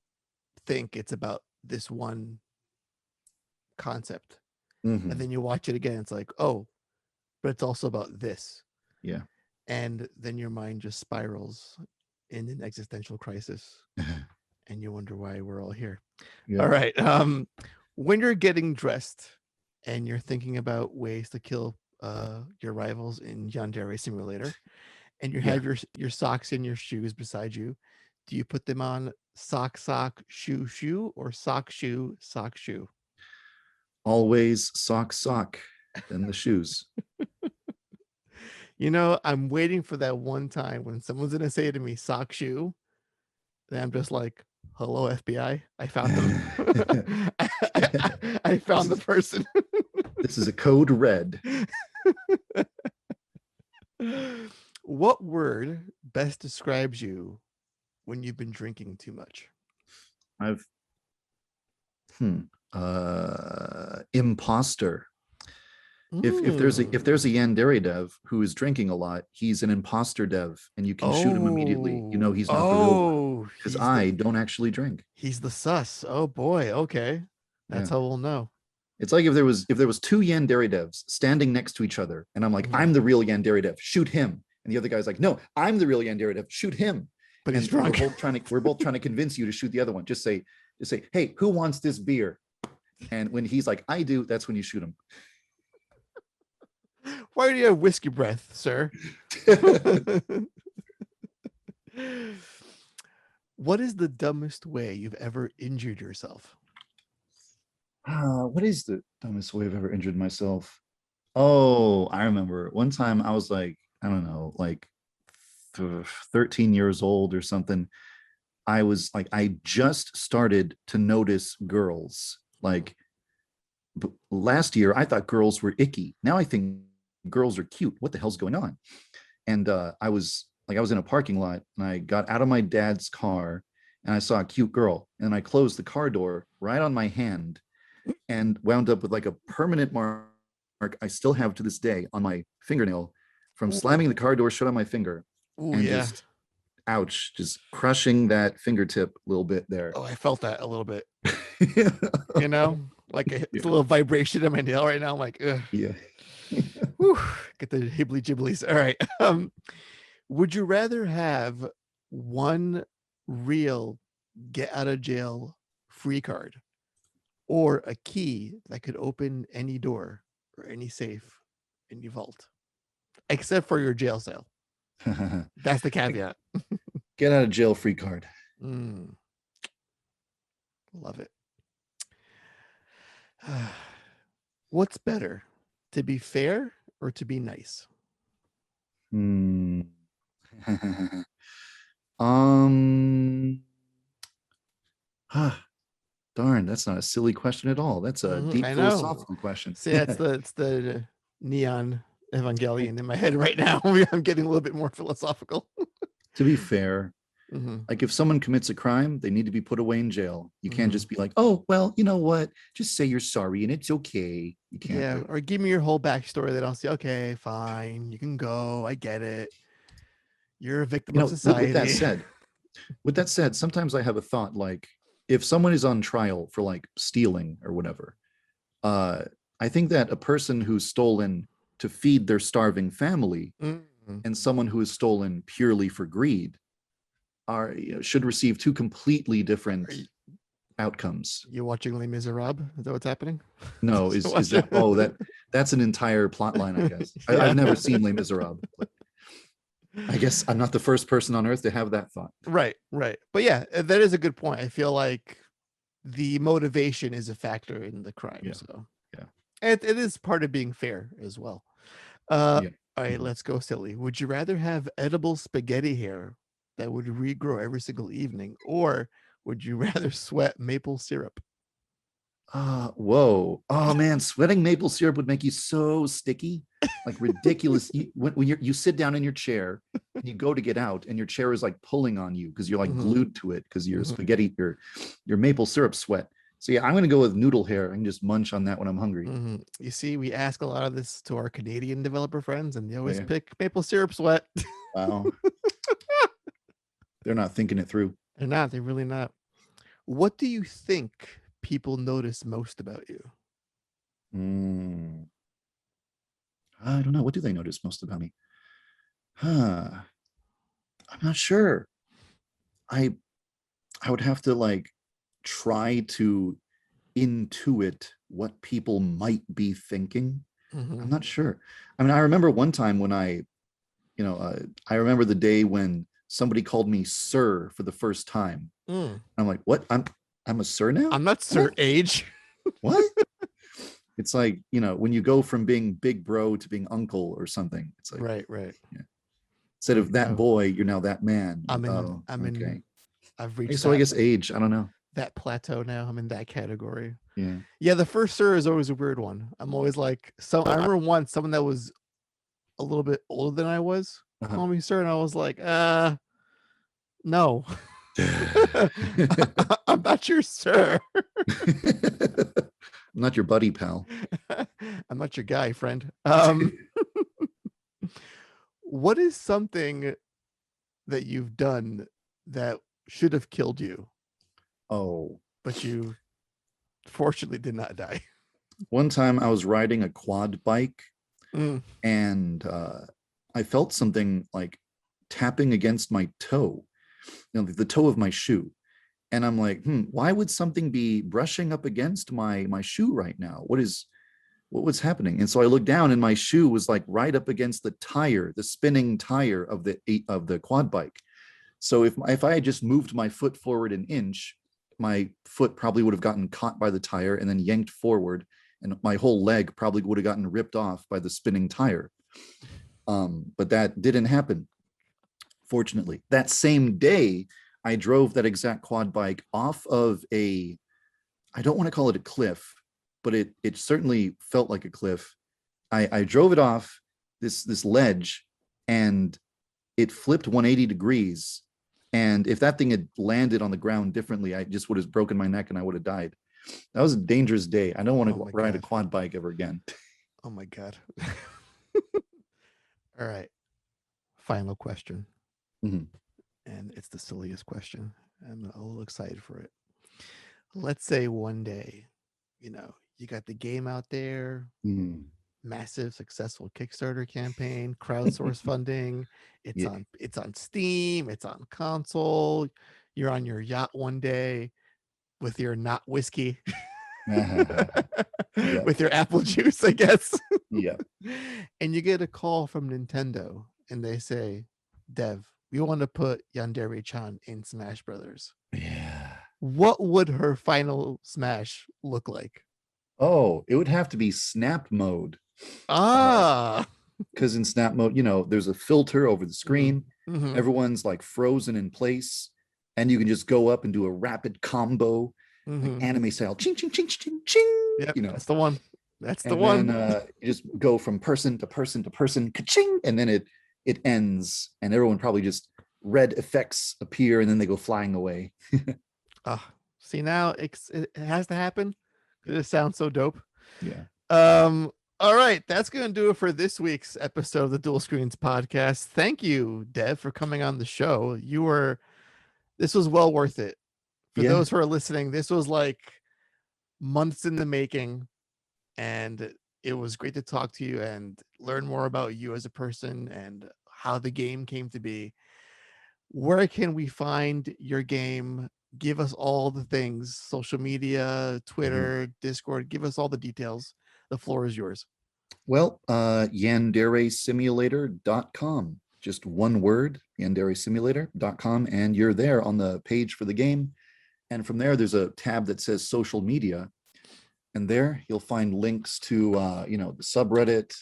think it's about this one concept. And then you watch it again, it's like, oh, but it's also about this.
Yeah.
And then your mind just spirals in an existential crisis. And you wonder why we're all here. Yeah. All right. When you're getting dressed and you're thinking about ways to kill your rivals in Yandere Simulator, and you have your socks and your shoes beside you, do you put them on sock, shoe, or sock, shoe?
Always sock, then the shoes.
I'm waiting for that one time when someone's going to say to me, sock, shoe. Then I'm just like, hello, FBI. I found them. I found the person.
This is a code red.
What word best describes you when you've been drinking too much?
Hmm. Imposter. If there's a Yandere dev who is drinking a lot, he's an imposter dev, and you can shoot him immediately. You know
Oh,
he's not the real one
oh,
because I don't actually drink.
he's the sus. Oh boy, okay.
Yeah.
That's how we'll know.
It's like if there was two Yandere devs standing next to each other, and I'm like,
Mhm.
I'm the real Yandere dev, shoot him. And the other guy's like, no, I'm the real Yandere dev, shoot him.
But he's
And we're
drunk.
both trying to we're both trying to convince you to shoot the other one. Just say, hey, who wants this beer? And when he's like, I do, that's when you shoot him.
Why do you have whiskey breath, sir? What is the dumbest way you've ever injured yourself?
What is the dumbest way I've ever injured myself? Oh, I remember one time I was like, I don't know, like 13 years old or something. I was like, I just started to notice girls. Like last year, I thought girls were icky. Now I think girls are cute. What the hell's going on? And I was in a parking lot and I got out of my dad's car and I saw a cute girl and I closed the car door right on my hand and wound up with like a permanent mark I still have to this day on my fingernail from
Ooh,
slamming the car door shut on my finger
ooh,
and
yeah.
just ouch, just crushing that fingertip a little bit there.
Oh, I felt that a little bit.
Yeah.
You know, like it's a little vibration in my nail right now. I'm like, ugh.
Yeah.
Whew, get the hibbly jibblies. All right. Would you rather have one real get out of jail free card or a key that could open any door or any safe, any vault, except for your jail cell? That's the caveat.
Get out of jail free card.
Mm, love it. What's better, to be fair or to be nice?
Hmm. um Darn, that's not a silly question at all. That's a deep
I know.
philosophical question.
See, it's the neon Evangelion in my head right now. I'm getting a little bit more philosophical.
To be fair,
Hmm.
like if someone commits a crime, they need to be put away in jail. You can't
Hmm.
just be like, oh, well, you know what? Just say you're sorry and it's okay. You can't
Yeah,
do it.
or give me your whole backstory that I'll say, okay, fine, you can go. I get it. You're a victim
You
of
know, with that
society.
said, sometimes I have a thought like if someone is on trial for like stealing or whatever, uh, I think that a person who's stolen to feed their starving family
Mm.
and someone who is stolen purely for greed should receive two completely
Are
different outcomes.
you watching Les Miserables? Is that what's happening?
No, is that that's an entire plot line, I guess.
Yeah.
I've never seen Les Miserables, but I guess I'm not the first person on earth to have that thought.
Right, right. But yeah, that is a good point. I feel like the motivation is a factor in the crime.
Yeah,
So
yeah,
it is part of being fair as well. Uh,
yeah.
all right,
Mhm.
let's go silly. Would you rather have edible spaghetti hair that would regrow every single evening, or would you rather sweat maple syrup?
Whoa. Oh man, sweating maple syrup would make you so sticky, like ridiculous. When you sit down in your chair and you go to get out, and your chair is like pulling on you because you're like
Hmm.
glued to it because your
Hmm.
spaghetti, your maple syrup sweat. So yeah, I'm gonna go with noodle hair. I can just munch on that when I'm hungry.
Hmm. You see, we ask a lot of this to our Canadian developer friends, and they always
Yeah.
pick maple syrup sweat.
Wow. They're not thinking it through.
They're not. They're really not. What do you think people notice most about you?
Hmm. I don't know. What do they notice most about me? Huh. I'm not sure. I I would have to like try to intuit what people might be thinking. I'm
Hmm.
not sure. I mean, I remember one time when I remember the day when somebody called me sir for the first time.
Mm.
I'm like, what? I'm a sir now?
I'm not
What?
Sir Age.
What? It's like, when you go from being big bro to being uncle or something. It's like,
Right, right.
yeah. Instead
There
of
you
that
go.
boy, you're now that man. Like,
I'm in.
oh,
I'm in.
okay.
I've
Hey,
reached
so I
that
guess age, I don't know.
that plateau now. I'm in that category.
Yeah.
Yeah, the first sir is always a weird one. I'm always like, so I remember once someone that was a little bit older than I was
Uh-huh.
called me sir, and I was like, no. I'm not your sir.
I'm not your buddy, pal.
I'm not your guy, friend. What is something that you've done that should have killed you,
Oh,
but you fortunately did not die?
one time I was riding a quad bike
Mm.
and I felt something like tapping against my toe, the toe of my shoe. And I'm like, why would something be brushing up against my shoe right now? What was happening? And so I looked down and my shoe was like right up against the tire, the spinning tire of the quad bike. So if I had just moved my foot forward an inch, my foot probably would have gotten caught by the tire and then yanked forward, and my whole leg probably would have gotten ripped off by the spinning tire. But that didn't happen, fortunately. That same day, I drove that exact quad bike off of I don't want to call it a cliff, but it certainly felt like a cliff. I drove it off this ledge, and it flipped 180 degrees. And if that thing had landed on the ground differently, I just would have broken my neck and I would have died. That was a dangerous day. I don't want to ride a quad bike ever again.
Oh my God. All right. Final question.
Mhm.
And it's the silliest question. I'm a little excited for it. Let's say one day, you got the game out there,
Mhm.
massive successful Kickstarter campaign, crowdsource funding.
Yeah.
It's on Steam, it's on console. You're on your yacht one day with your not whiskey.
Yeah.
With your apple juice, I guess.
Yeah.
And you get a call from Nintendo and they say, Dev, we want to put Yandere-chan in Smash Brothers.
Yeah.
What would her final Smash look like?
Oh, it would have to be snap mode.
Ah.
Because in snap mode, there's a filter over the screen.
Mm-hmm.
Everyone's like frozen in place, and you can just go up and do a rapid combo, like anime style, ching ching ching ching ching.
Yep, that's the one. That's the
And
one.
then you just go from person to person to person, ka-ching, and then it ends, and everyone probably just red effects appear, and then they go flying away.
See, now it has to happen. It sounds so dope.
Yeah.
All right, that's going to do it for this week's episode of the Dual Screens podcast. Thank you, Dev, for coming on the show. This was well worth it. For
Yeah.
those who are listening, this was like months in the making, and it was great to talk to you and learn more about you as a person and how the game came to be. Where can we find your game? Give us all the things: social media, Twitter, Discord. Give us all the details. The floor is yours.
Well, YandereSimulator.com. Just one word, YandereSimulator.com, and you're there on the page for the game. And from there, there's a tab that says social media. And there you'll find links to, the subreddit,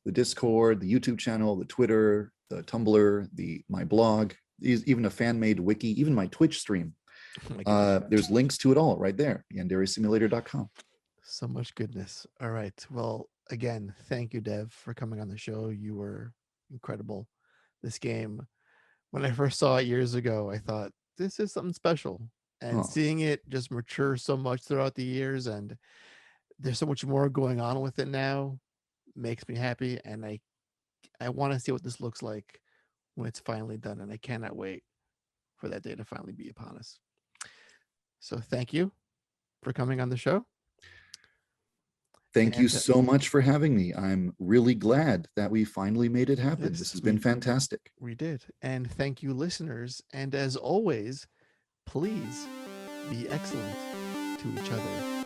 the Discord, the YouTube channel, the Twitter, the Tumblr, my blog, even a fan-made wiki, even my Twitch stream. There's links to it all right there, YandereSimulator.com.
So much goodness. All right. Well, again, thank you, Dev, for coming on the show. You were incredible. This game, when I first saw it years ago, I thought this is something special. And seeing it just mature so much throughout the years, and there's so much more going on with it now, makes me happy. And I want to see what this looks like when it's finally done. And I cannot wait for that day to finally be upon us. So thank you for coming on the show.
Thank you so much for having me. I'm really glad that we finally made it happen. This has been fantastic.
We did. And thank you, listeners. And as always, please be excellent to each other